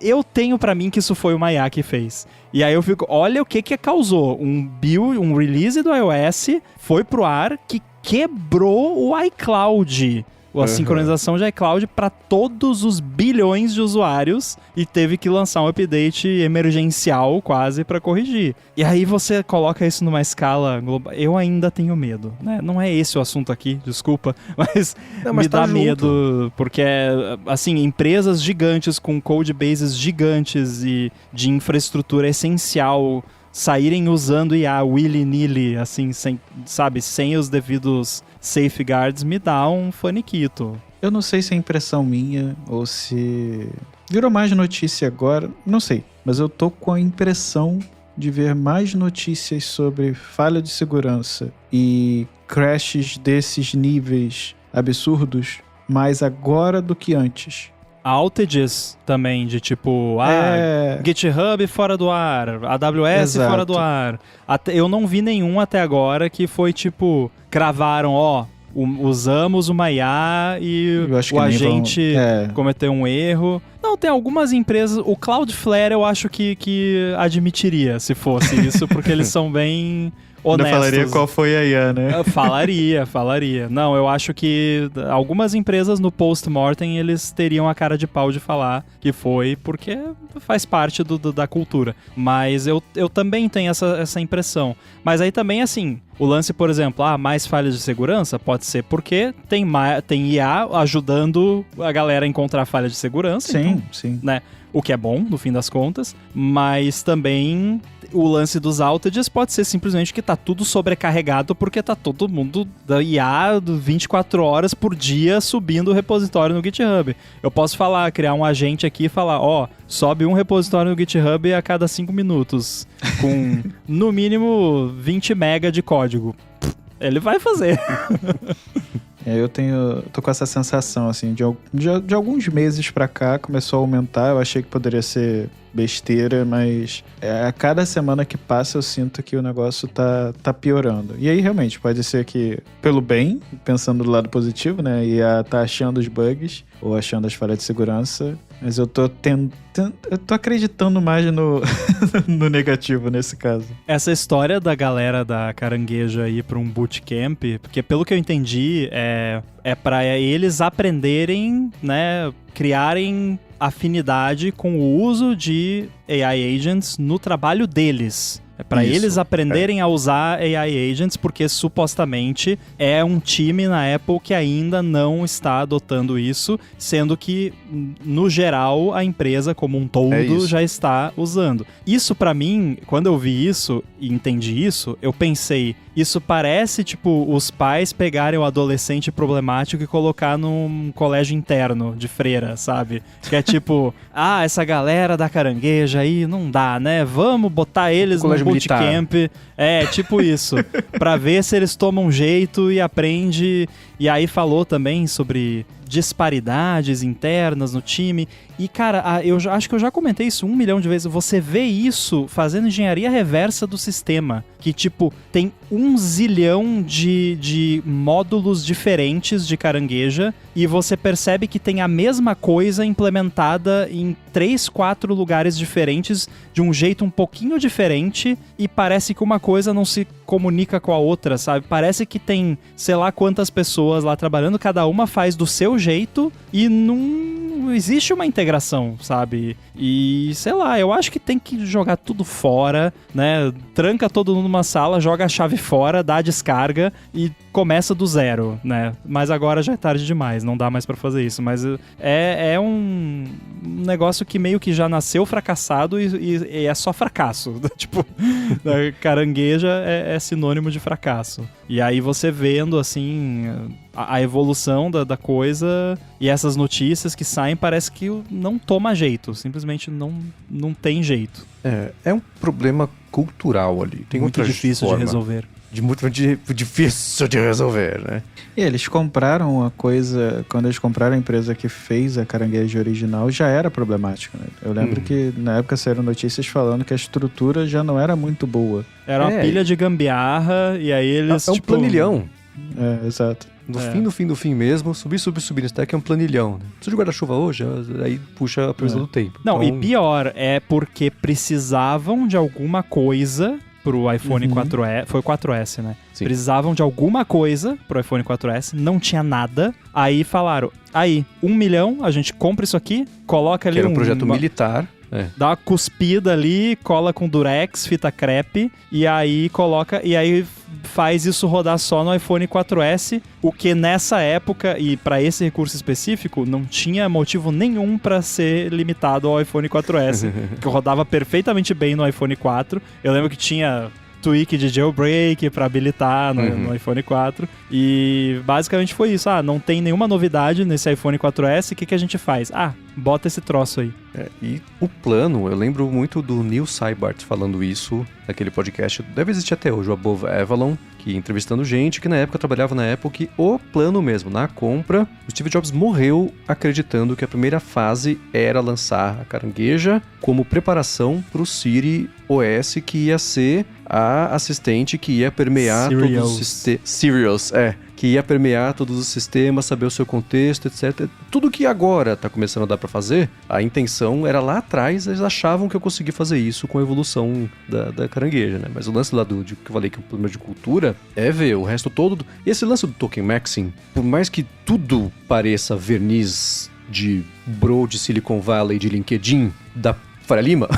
Eu tenho para mim que isso foi uma IA que fez. E aí eu fico, olha o que causou. Um release do iOS foi pro ar que quebrou o iCloud. A sincronização de iCloud para todos os bilhões de usuários e teve que lançar um update emergencial quase para corrigir. E aí você coloca isso numa escala global. Eu ainda tenho medo, né? Não é esse o assunto aqui, desculpa, mas me dá medo, porque assim, empresas gigantes com codebases gigantes e de infraestrutura essencial saírem usando IA willy-nilly, assim, sem os devidos safeguards, me dá um faniquito. Eu não sei se é impressão minha ou se virou mais notícia agora, não sei. Mas eu tô com a impressão de ver mais notícias sobre falha de segurança e crashes desses níveis absurdos mais agora do que antes. Outages também, de tipo, GitHub fora do ar, AWS Exato. Fora do ar. Eu não vi nenhum até agora que foi tipo, cravaram, usamos uma IA e o agente cometeu um erro. Não, tem algumas empresas, o Cloudflare eu acho que admitiria se fosse isso, porque eles são bem honestos. Não falaria qual foi a IA, né? Falaria. Não, eu acho que algumas empresas no post-mortem eles teriam a cara de pau de falar que foi, porque faz parte da cultura. Mas eu também tenho essa impressão. Mas aí também, assim, o lance, por exemplo, mais falhas de segurança, pode ser porque tem IA ajudando a galera a encontrar falhas de segurança. Sim, então, sim. Né? O que é bom, no fim das contas, mas também o lance dos outages pode ser simplesmente que tá tudo sobrecarregado porque tá todo mundo da IA 24 horas por dia subindo o repositório no GitHub. Eu posso criar um agente aqui e falar, sobe um repositório no GitHub a cada 5 minutos, com no mínimo 20 mega de código. Ele vai fazer. E aí eu tô com essa sensação, assim, de alguns meses pra cá começou a aumentar. Eu achei que poderia ser besteira, mas a cada semana que passa eu sinto que o negócio tá piorando. E aí realmente pode ser que pelo bem, pensando do lado positivo, né, e tá achando os bugs ou achando as falhas de segurança, mas eu tô acreditando mais no negativo nesse caso. Essa história da galera da Carangueja ir pra um bootcamp, porque pelo que eu entendi, é pra eles aprenderem, né, criarem afinidade com o uso de AI agents no trabalho deles. É para eles aprenderem a usar AI agents, porque supostamente é um time na Apple que ainda não está adotando isso, sendo que, no geral, a empresa como um todo já está usando. Isso, para mim, quando eu vi isso e entendi isso, eu pensei, isso parece, tipo, os pais pegarem o adolescente problemático e colocar num colégio interno de freira, sabe? Que é tipo, essa galera da Carangueja aí não dá, né? Vamos botar eles no bootcamp. É, tipo isso. Pra ver se eles tomam jeito e aprende. E aí falou também sobre disparidades internas no time. E, cara, eu acho que eu já comentei isso 1 milhão de vezes. Você vê isso fazendo engenharia reversa do sistema. Que, tipo, tem 1 zilhão de módulos diferentes de Carangueja e você percebe que tem a mesma coisa implementada em 3, 4 lugares diferentes de um jeito um pouquinho diferente e parece que uma coisa não se comunica com a outra, sabe? Parece que tem, sei lá quantas pessoas lá trabalhando, cada uma faz do seu jeito e não existe uma integração, sabe? E, sei lá, eu acho que tem que jogar tudo fora, né? Tranca todo mundo numa sala, joga a chave fora, dá a descarga e começa do zero, né? Mas agora já é tarde demais, não dá mais pra fazer isso. Mas é um negócio que meio que já nasceu fracassado e é só fracasso. Tipo, Carangueja é sinônimo de fracasso. E aí você vendo, assim, a evolução da coisa e essas notícias que saem, parece que não toma jeito. Simplesmente não tem jeito. É um problema cultural ali. Tem muito difícil de resolver. Muito difícil de resolver, né? E eles compraram a coisa... Quando eles compraram a empresa que fez a Carangueja original, já era problemática, né? Eu lembro que na época saíram notícias falando que a estrutura já não era muito boa. Era uma pilha de gambiarra e aí eles... É um planilhão. Exato. No fim mesmo, subir no stack é um planilhão. Né? Preciso de guarda-chuva hoje? Aí puxa a previsão do tempo. Não, então... e pior, é porque precisavam de alguma coisa pro iPhone 4S. Foi o 4S, né? Sim. Precisavam de alguma coisa pro iPhone 4S, não tinha nada. Aí falaram, 1 milhão, a gente compra isso aqui, coloca ali que era um projeto militar. Dá uma cuspida ali, cola com durex, fita crepe, e aí faz isso rodar só no iPhone 4S, o que nessa época, e para esse recurso específico, não tinha motivo nenhum para ser limitado ao iPhone 4S, que rodava perfeitamente bem no iPhone 4. Eu lembro que tinha tweak de jailbreak para habilitar no iPhone 4. E basicamente foi isso. Não tem nenhuma novidade nesse iPhone 4S. O que a gente faz? Bota esse troço aí. E o plano, eu lembro muito do Neil Seibart falando isso naquele podcast. Deve existir até hoje, o Above Avalon, que entrevistando gente que na época trabalhava na Apple, que o plano mesmo, na compra, o Steve Jobs morreu acreditando que a primeira fase era lançar a Carangueja como preparação para o Siri OS, que ia ser a assistente que ia permear todos os sistemas. Serials, que ia permear todos os sistemas, saber o seu contexto, etc. Tudo que agora está começando a dar para fazer, a intenção era lá atrás, eles achavam que eu conseguia fazer isso com a evolução da Carangueja, né? Mas o lance lá que eu falei que é um problema de cultura é ver o resto todo. E esse lance do Token Maxing, por mais que tudo pareça verniz de bro de Silicon Valley, de LinkedIn, da Faria Lima,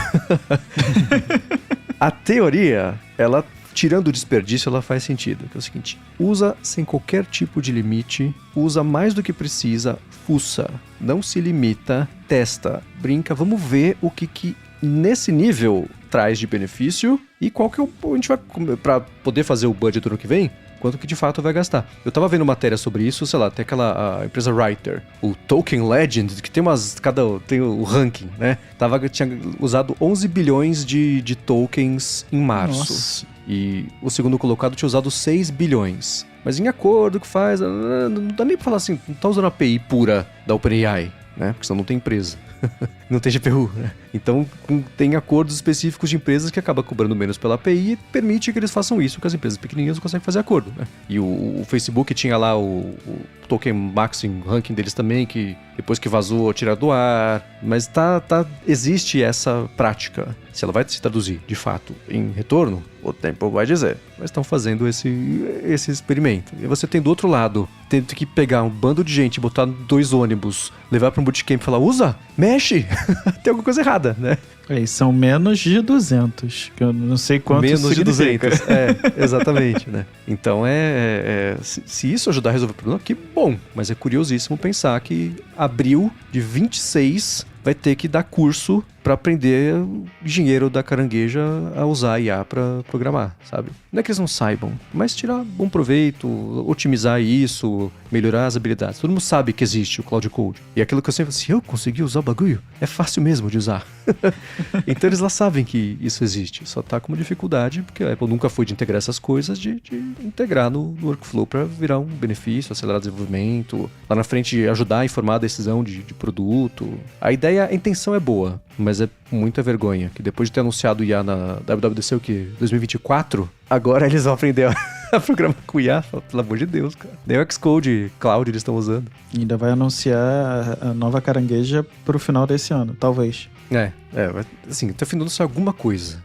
a teoria, ela... Tirando o desperdício, ela faz sentido. Que é o seguinte, usa sem qualquer tipo de limite, usa mais do que precisa, fuça, não se limita, testa, brinca, vamos ver o que nesse nível traz de benefício e qual que a gente vai, para poder fazer o budget do ano que vem, quanto que de fato vai gastar. Eu tava vendo matéria sobre isso, sei lá, tem a empresa Writer, o Token Legend, que tem tem o ranking, né? Tinha usado 11 bilhões de tokens em março. Nossa. E o segundo colocado tinha usado 6 bilhões. Mas em acordo que faz, não dá nem pra falar assim, não tá usando a API pura da OpenAI, né? Porque senão não tem empresa. Não tem GPU, né? Então tem acordos específicos de empresas que acabam cobrando menos pela API e permite que eles façam isso, que as empresas pequenininhas não conseguem fazer acordo, né? E o Facebook tinha lá o token maxing ranking deles também, que depois que vazou, tiraram do ar. Mas existe essa prática. Se ela vai se traduzir, de fato, em retorno, o tempo vai dizer. Mas estão fazendo esse experimento. E você tem do outro lado, tendo que pegar um bando de gente, botar 2 ônibus, levar para um bootcamp e falar, usa, mexe, tem alguma coisa errada, né? E são menos de 200, que eu não sei quanto menos significa. de 200, exatamente, né? Então, se isso ajudar a resolver o problema, que bom. Mas é curiosíssimo pensar que abril de 26 vai ter que dar curso para aprender o engenheiro da carangueja a usar a IA para programar, sabe? Não é que eles não saibam, mas tirar bom proveito, otimizar isso, melhorar as habilidades. Todo mundo sabe que existe o Cloud Code. E aquilo que eu sempre falo, se eu conseguir usar o bagulho, é fácil mesmo de usar. Então eles lá sabem que isso existe, só tá com uma dificuldade, porque a Apple nunca foi de integrar essas coisas, de integrar no workflow para virar um benefício, acelerar o desenvolvimento, lá na frente ajudar a informar a decisão de produto. A intenção é boa, mas é muita vergonha que depois de ter anunciado o IA na WWDC, o que? 2024, agora eles vão aprender a programar com IA. Pelo amor de Deus, cara. Nem o Xcode Cloud eles estão usando. E ainda vai anunciar a nova carangueja pro final desse ano, talvez. Assim, tá afinando-se alguma coisa.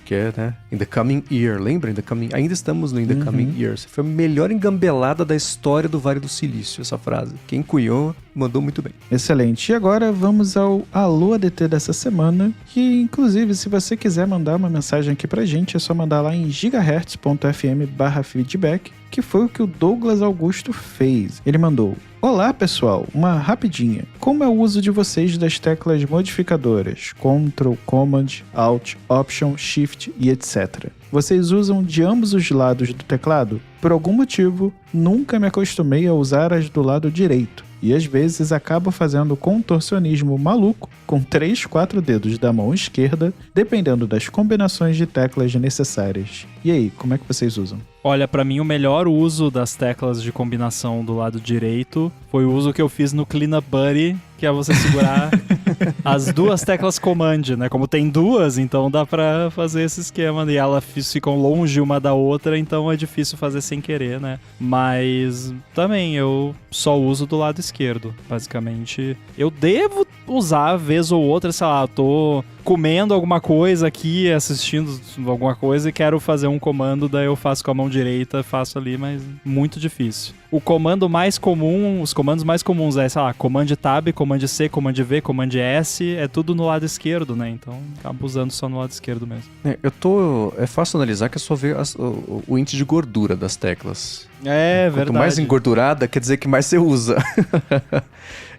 Que é, né? In the coming year. Lembra? Ainda estamos no In the coming years. Foi a melhor engambelada da história do Vale do Silício, essa frase. Quem cunhou, mandou muito bem. Excelente. E agora vamos ao Alô ADT dessa semana, que inclusive se você quiser mandar uma mensagem aqui pra gente, é só mandar lá em gigahertz.fm/feedback, que foi o que o Douglas Augusto fez. Ele mandou: olá pessoal, uma rapidinha. Como é o uso de vocês das teclas modificadoras? Ctrl, Command, Alt, Option, Shift e etc. Vocês usam de ambos os lados do teclado? Por algum motivo, nunca me acostumei a usar as do lado direito. E às vezes acabo fazendo contorcionismo maluco com 3, 4 dedos da mão esquerda, dependendo das combinações de teclas necessárias. E aí, como é que vocês usam? Olha, pra mim o melhor uso das teclas de combinação do lado direito foi o uso que eu fiz no Cleanup Buddy, que é você segurar as 2 teclas Command, né? Como tem 2, então dá pra fazer esse esquema. E elas ficam longe uma da outra, então é difícil fazer sem querer, né? Mas também eu só uso do lado esquerdo, basicamente. Eu devo usar vez ou outra, sei lá, eu tô comendo alguma coisa aqui, assistindo alguma coisa e quero fazer um comando, daí eu faço com a mão direita, faço ali, mas muito difícil. O comando mais comum, os comandos mais comuns é, sei lá, Command Tab, Command C, Command V, Command S, é tudo no lado esquerdo, né? Então, acabo usando só no lado esquerdo mesmo. É fácil analisar que é só ver o índice de gordura das teclas. É, verdade. Quanto mais engordurada, quer dizer que mais você usa.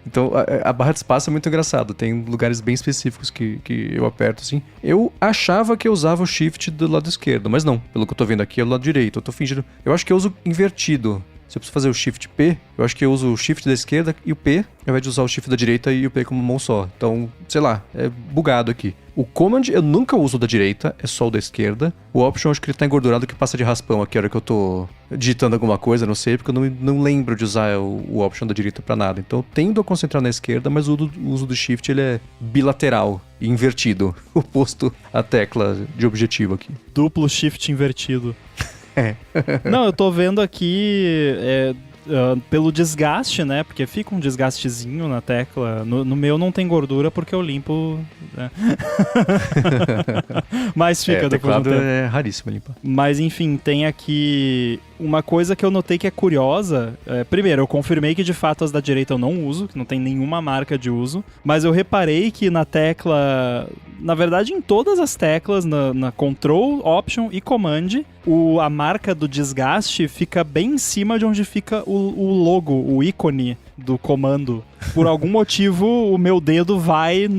Então, a barra de espaço é muito engraçado. Tem lugares bem específicos que eu aperto, assim. Eu achava que eu usava o Shift do lado esquerdo, mas não. Pelo que eu tô vendo aqui, é do lado direito. Eu tô fingindo... Eu acho que eu uso invertido. Se eu preciso fazer o Shift P, eu acho que eu uso o Shift da esquerda e o P, ao invés de usar o Shift da direita e o P como mão só. Então, sei lá, é bugado aqui. O Command eu nunca uso da direita, é só o da esquerda. O Option eu acho que ele tá engordurado que passa de raspão aqui a hora que eu tô digitando alguma coisa, não sei, porque eu não lembro de usar o Option da direita pra nada. Então eu tendo a concentrar na esquerda, mas o uso do Shift ele é bilateral e invertido, oposto à tecla de objetivo aqui. Duplo Shift invertido. Não, eu tô vendo aqui pelo desgaste, né? Porque fica um desgastezinho na tecla. No meu não tem gordura porque eu limpo. Né? Mas fica depois do tempo. É raríssimo limpar. Mas enfim, tem aqui uma coisa que eu notei que é curiosa. Primeiro, eu confirmei que de fato as da direita eu não uso, que não tem nenhuma marca de uso. Mas eu reparei que na tecla... Na verdade, em todas as teclas, na Control, Option e Command, a marca do desgaste fica bem em cima de onde fica o logo, o ícone do comando. Por algum motivo, o meu dedo vai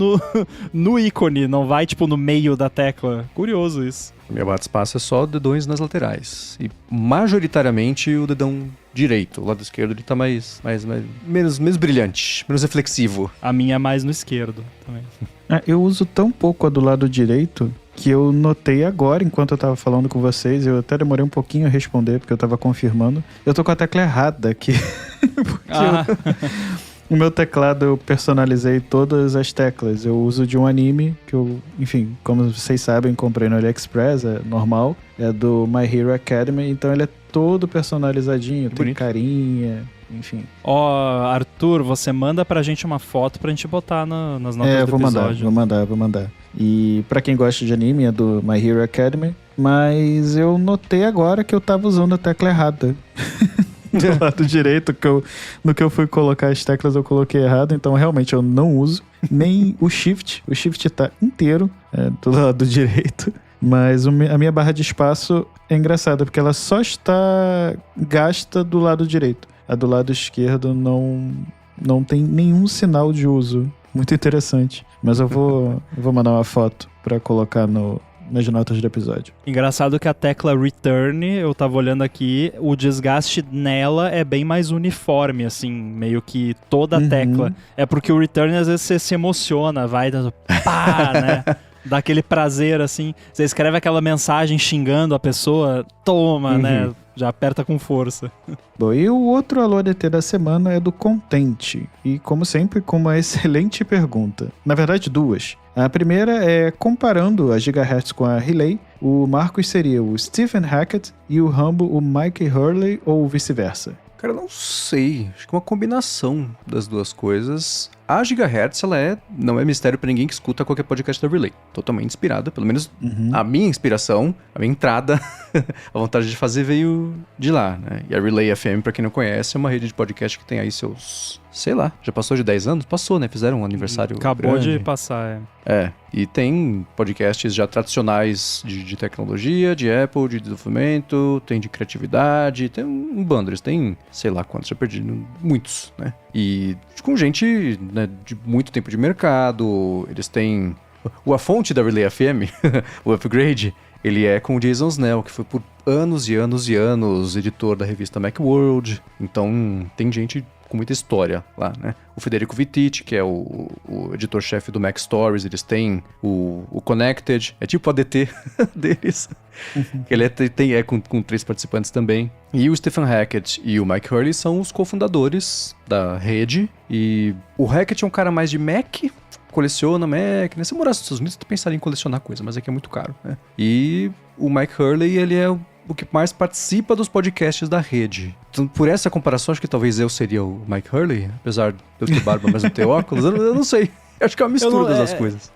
no ícone, não vai, tipo, no meio da tecla. Curioso isso. Minha barra de espaço é só dedões nas laterais. E, majoritariamente, o dedão direito. O lado esquerdo ele tá menos brilhante, menos reflexivo. A minha é mais no esquerdo também. Eu uso tão pouco a do lado direito que eu notei agora, enquanto eu tava falando com vocês. Eu até demorei um pouquinho a responder, porque eu tava confirmando. Eu tô com a tecla errada aqui. O meu teclado eu personalizei todas as teclas. Eu uso de um anime que eu, enfim, como vocês sabem, comprei no AliExpress, é normal. É do My Hero Academy, então ele é todo personalizadinho, tem carinha, enfim. Arthur, você manda pra gente uma foto pra gente botar nas notas do episódio. Vou mandar. E pra quem gosta de anime, é do My Hero Academy. Mas eu notei agora que eu tava usando a tecla errada. Do lado direito, no que eu fui colocar as teclas eu coloquei errado, então realmente eu não uso nem o Shift. O Shift tá inteiro do lado direito, mas a minha barra de espaço é engraçada, porque ela só está gasta do lado direito. A do lado esquerdo não tem nenhum sinal de uso. Muito interessante. Mas eu vou mandar uma foto para colocar nas notas do episódio. Engraçado que a tecla Return, eu tava olhando aqui, o desgaste nela é bem mais uniforme, assim, meio que toda a tecla. É porque o Return, às vezes, você se emociona, vai, pá, né? Dá aquele prazer, assim. Você escreve aquela mensagem xingando a pessoa, toma, né? Já aperta com força. Bom, e o outro Alô ADT da semana é do Contente. E, como sempre, com uma excelente pergunta. Na verdade, duas. A primeira é, comparando a Gigahertz com a Relay, o Marcos seria o Stephen Hackett e o Rambo o Mike Hurley ou vice-versa? Cara, eu não sei. Acho que é uma combinação das duas coisas. A Gigahertz, não é mistério pra ninguém que escuta qualquer podcast da Relay. Totalmente inspirada, pelo menos a minha inspiração, a minha entrada, a vontade de fazer veio de lá, né? E a Relay FM, pra quem não conhece, é uma rede de podcast que tem aí seus, sei lá, já passou de 10 anos? Passou, né? Fizeram um aniversário Acabou grande. de passar, E tem podcasts já tradicionais de tecnologia, de Apple, de desenvolvimento, tem de criatividade, tem um bando, eles têm, sei lá quantos, já perdi, muitos, né? E com gente, né, de muito tempo de mercado, eles têm... A fonte da Relay FM, o Upgrade, ele é com o Jason Snell, que foi por anos e anos e anos editor da revista Macworld. Então, tem gente com muita história lá, né? O Federico Vittiti, que é o editor-chefe do Mac Stories, eles têm o Connected, é tipo o ADT deles. Ele é com 3 participantes também. E o Stephen Hackett e o Mike Hurley são os cofundadores da rede. E o Hackett é um cara mais de Mac, coleciona Mac, né? Se morasse nos Estados Unidos, tu pensaria em colecionar coisa, mas aqui é muito caro, né? E o Mike Hurley, ele é o que mais participa dos podcasts da rede. Então, por essa comparação, acho que talvez eu seria o Mike Hurley, apesar de eu ter barba, mas não ter óculos, eu não sei. Acho que é uma mistura das coisas.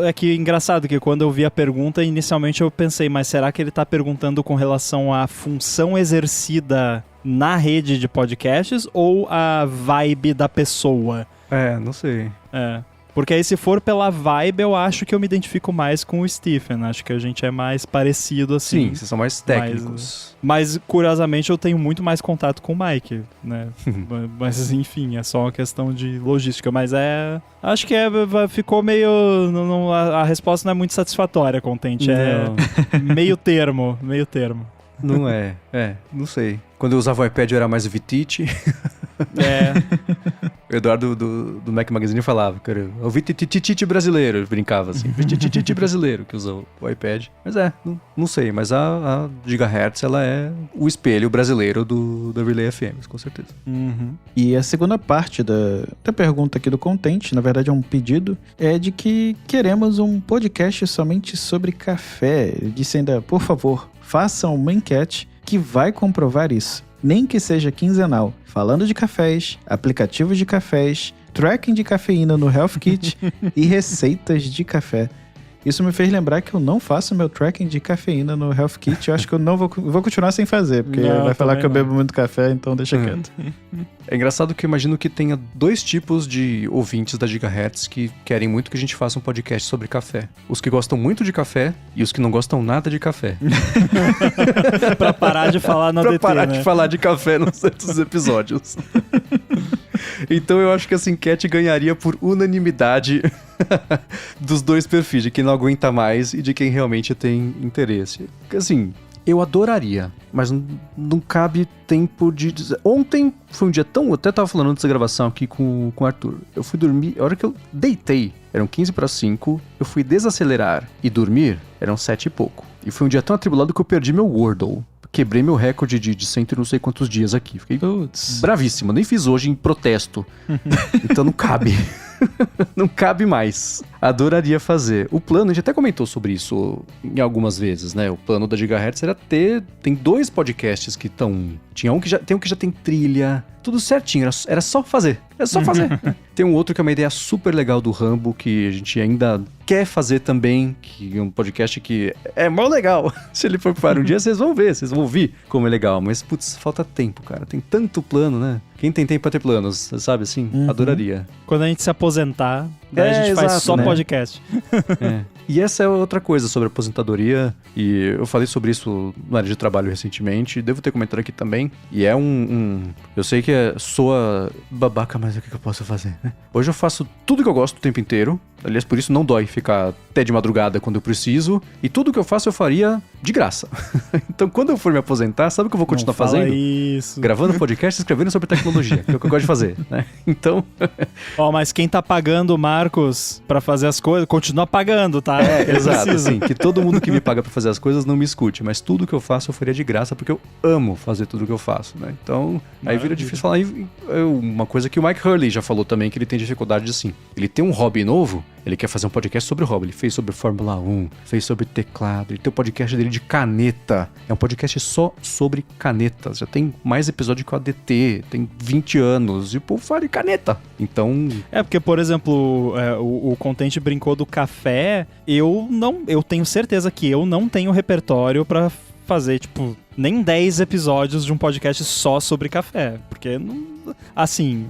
É que engraçado que quando eu vi a pergunta, inicialmente eu pensei, mas será que ele tá perguntando com relação à função exercida na rede de podcasts ou a vibe da pessoa? Não sei. Porque aí se for pela vibe, eu acho que eu me identifico mais com o Stephen. Acho que a gente é mais parecido assim. Sim, vocês são mais técnicos. Mas curiosamente, eu tenho muito mais contato com o Mike, né? Mas enfim, é só uma questão de logística. Mas acho que ficou meio... a resposta não é muito satisfatória, Contente. É meio termo. Não não sei. Quando eu usava o iPad eu era mais o Vittiti. O Eduardo do Mac Magazine falava, cara, o Vittiti brasileiro, ele brincava assim, Vittiti brasileiro que usa o iPad. Mas não sei, mas a Gigahertz, ela é o espelho brasileiro da Relay FM, com certeza. E a segunda parte da pergunta aqui do Contente, na verdade é um pedido, é de que queremos um podcast somente sobre café. Ele disse ainda, por favor, façam uma enquete que vai comprovar isso. Nem que seja quinzenal, falando de cafés, aplicativos de cafés, tracking de cafeína no Health Kit e receitas de café. Isso me fez lembrar que eu não faço meu tracking de cafeína no Health Kit. Eu acho que eu não vou continuar sem fazer, porque vai falar que eu bebo muito café, então deixa quieto. É engraçado que eu imagino que tenha 2 tipos de ouvintes da Gigahertz que querem muito que a gente faça um podcast sobre café. Os que gostam muito de café e os que não gostam nada de café. Pra parar de falar no ADT, Pra parar de falar de café nos certos episódios. Então eu acho que essa enquete ganharia por unanimidade dos 2 perfis, de quem não aguenta mais e de quem realmente tem interesse. Assim, Eu adoraria, mas não cabe tempo de dizer. Ontem foi um dia tão... Eu até tava falando antes da gravação aqui com o Arthur. Eu fui dormir, a hora que eu deitei, eram 5:45, eu fui desacelerar e dormir, eram 7 e pouco. E foi um dia tão atribulado que eu perdi meu Wordle. Quebrei meu recorde de cento e não sei quantos dias aqui. Fiquei bravíssimo. Nem fiz hoje em protesto. Então não cabe. Não cabe mais. Adoraria fazer. O plano, a gente até comentou sobre isso em algumas vezes, né? O plano da Gigahertz era ter... Tem 2 podcasts que estão... Tem um que já tem trilha, tudo certinho. Era só fazer. É só fazer. Tem um outro que é uma ideia super legal do Rambo, que a gente ainda quer fazer também, que é um podcast que é mó legal. Se ele for para um dia, vocês vão ver, vocês vão ouvir como é legal. Mas, putz, falta tempo, cara. Tem tanto plano, né? Quem tem tempo pra ter planos, sabe assim? Adoraria. Quando a gente se aposentar, daí a gente faz só podcast. E essa é outra coisa sobre aposentadoria, e eu falei sobre isso na área de trabalho recentemente, devo ter comentado aqui também, e é eu sei que soa babaca, mas o que eu posso fazer, né? Hoje eu faço tudo que eu gosto o tempo inteiro, aliás, por isso não dói ficar até de madrugada quando eu preciso, e tudo que eu faço eu faria de graça. Então quando eu for me aposentar, sabe o que eu vou continuar fazendo? Isso. Gravando podcast e escrevendo sobre tecnologia, que é o que eu gosto de fazer, né? Então... Mas quem tá pagando o Marcos pra fazer as coisas, continua pagando, tá? Exato, assim, que todo mundo que me paga pra fazer as coisas não me escute, mas tudo que eu faço eu faria de graça, porque eu amo fazer tudo que eu faço, né? Então, aí vira difícil falar. Uma coisa que o Mike Hurley já falou também, que ele tem dificuldade assim. Ele tem um hobby novo, ele quer fazer um podcast sobre o hobby. Ele fez sobre Fórmula 1, fez sobre teclado, ele tem o podcast dele de caneta. É um podcast só sobre canetas. Já tem mais episódio que o ADT, tem 20 anos, e o povo fala de caneta. Então... porque, por exemplo, o Contente brincou do café, eu tenho certeza que eu não tenho repertório pra fazer, tipo, nem 10 episódios de um podcast só sobre café, porque não... Assim,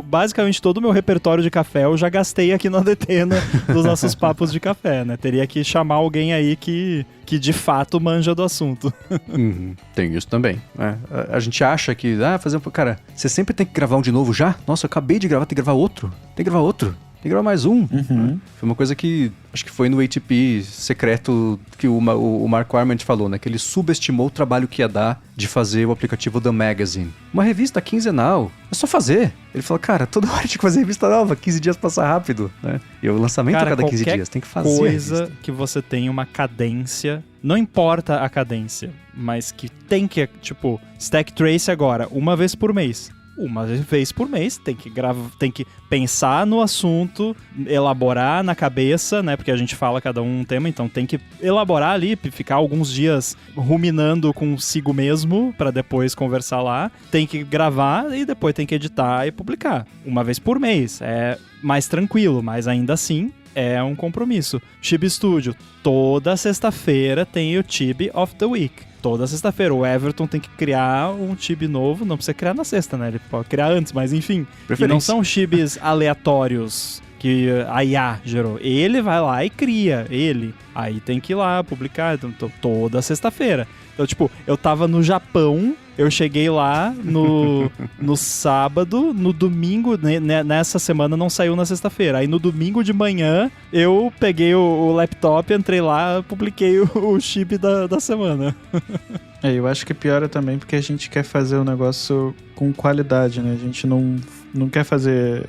basicamente todo o meu repertório de café eu já gastei aqui no ADT nos nossos papos de café, né? Teria que chamar alguém aí que de fato manja do assunto. Tem isso também, né? A gente acha que, cara, você sempre tem que gravar um de novo já? Nossa, eu acabei de gravar, tem que gravar outro. Tem que gravar mais um. Né? Foi uma coisa que, acho que foi no ATP secreto que o Mark Arment falou, né? Que ele subestimou o trabalho que ia dar de fazer o aplicativo The Magazine. Uma revista quinzenal, é só fazer. Ele falou, cara, toda hora tinha que fazer revista nova, 15 dias passa rápido, né? E o lançamento a cada 15 dias, tem que fazer coisa que você tem uma cadência, não importa a cadência, mas que tem que, tipo, Stack Trace agora, uma vez por mês. Uma vez por mês, tem que pensar no assunto, elaborar na cabeça, né? Porque a gente fala cada um tema, então tem que elaborar ali, ficar alguns dias ruminando consigo mesmo pra depois conversar lá. Tem que gravar e depois tem que editar e publicar. Uma vez por mês. É mais tranquilo, mas ainda assim é um compromisso. Chibi Studio, toda sexta-feira tem o Chibi of the Week. Toda sexta-feira o Everton tem que criar um chibi novo, não precisa criar na sexta, né? Ele pode criar antes, mas enfim. E não são chibis aleatórios que a IA gerou. Ele vai lá e cria, ele. Aí tem que ir lá publicar, então, toda sexta-feira. Então, tipo, eu tava no Japão, eu cheguei lá no sábado, no domingo, nessa semana não saiu na sexta-feira. Aí no domingo de manhã, eu peguei o laptop, entrei lá, publiquei o chip da semana. Eu acho que piora também porque a gente quer fazer o negócio com qualidade, né? A gente não quer fazer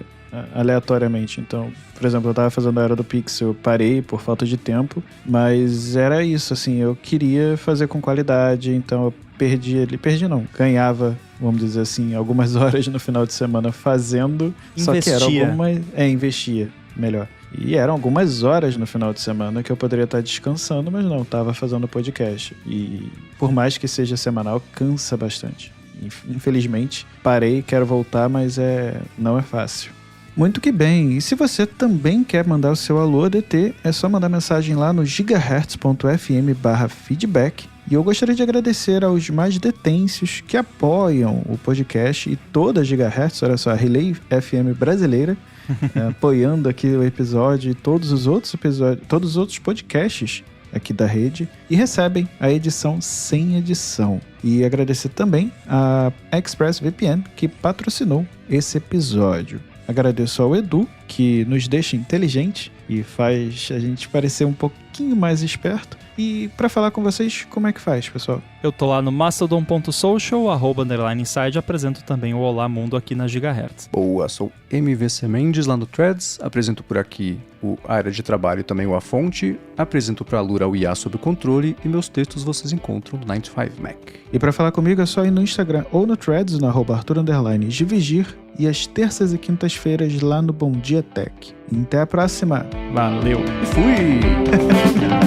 aleatoriamente. Então, por exemplo, eu tava fazendo a Era do Pixel, eu parei por falta de tempo, mas era isso, assim, eu queria fazer com qualidade, então eu ganhava, vamos dizer assim, algumas horas no final de semana fazendo, só que eram investia, melhor. E eram algumas horas no final de semana que eu poderia estar descansando, mas não, tava fazendo podcast. E por mais que seja semanal, cansa bastante. Infelizmente, parei, quero voltar, mas não é fácil. Muito que bem, e se você também quer mandar o seu alô ADT, é só mandar mensagem lá no gigahertz.fm/feedback. E eu gostaria de agradecer aos mais detêncios que apoiam o podcast e toda a Gigahertz, olha só, a Relay FM brasileira, apoiando aqui o episódio e todos os outros podcasts aqui da rede, e recebem a edição sem edição. E agradecer também a ExpressVPN, que patrocinou esse episódio. Agradeço ao Edu que nos deixa inteligente e faz a gente parecer um pouquinho mais esperto. E para falar com vocês, como é que faz, pessoal? Eu tô lá no mastodon.social, @inside, apresento também o Olá Mundo aqui na Gigahertz. Boa, sou MVC Mendes lá no Threads, apresento por aqui o Área de Trabalho e também o A Fonte, apresento pra Lura o IA sob controle e meus textos vocês encontram no 95Mac. E para falar comigo é só ir no Instagram ou no Threads, no @Arthur_Givigir, e às terças e quintas-feiras lá no Bom Dia Tech. Até a próxima! Valeu! E fui!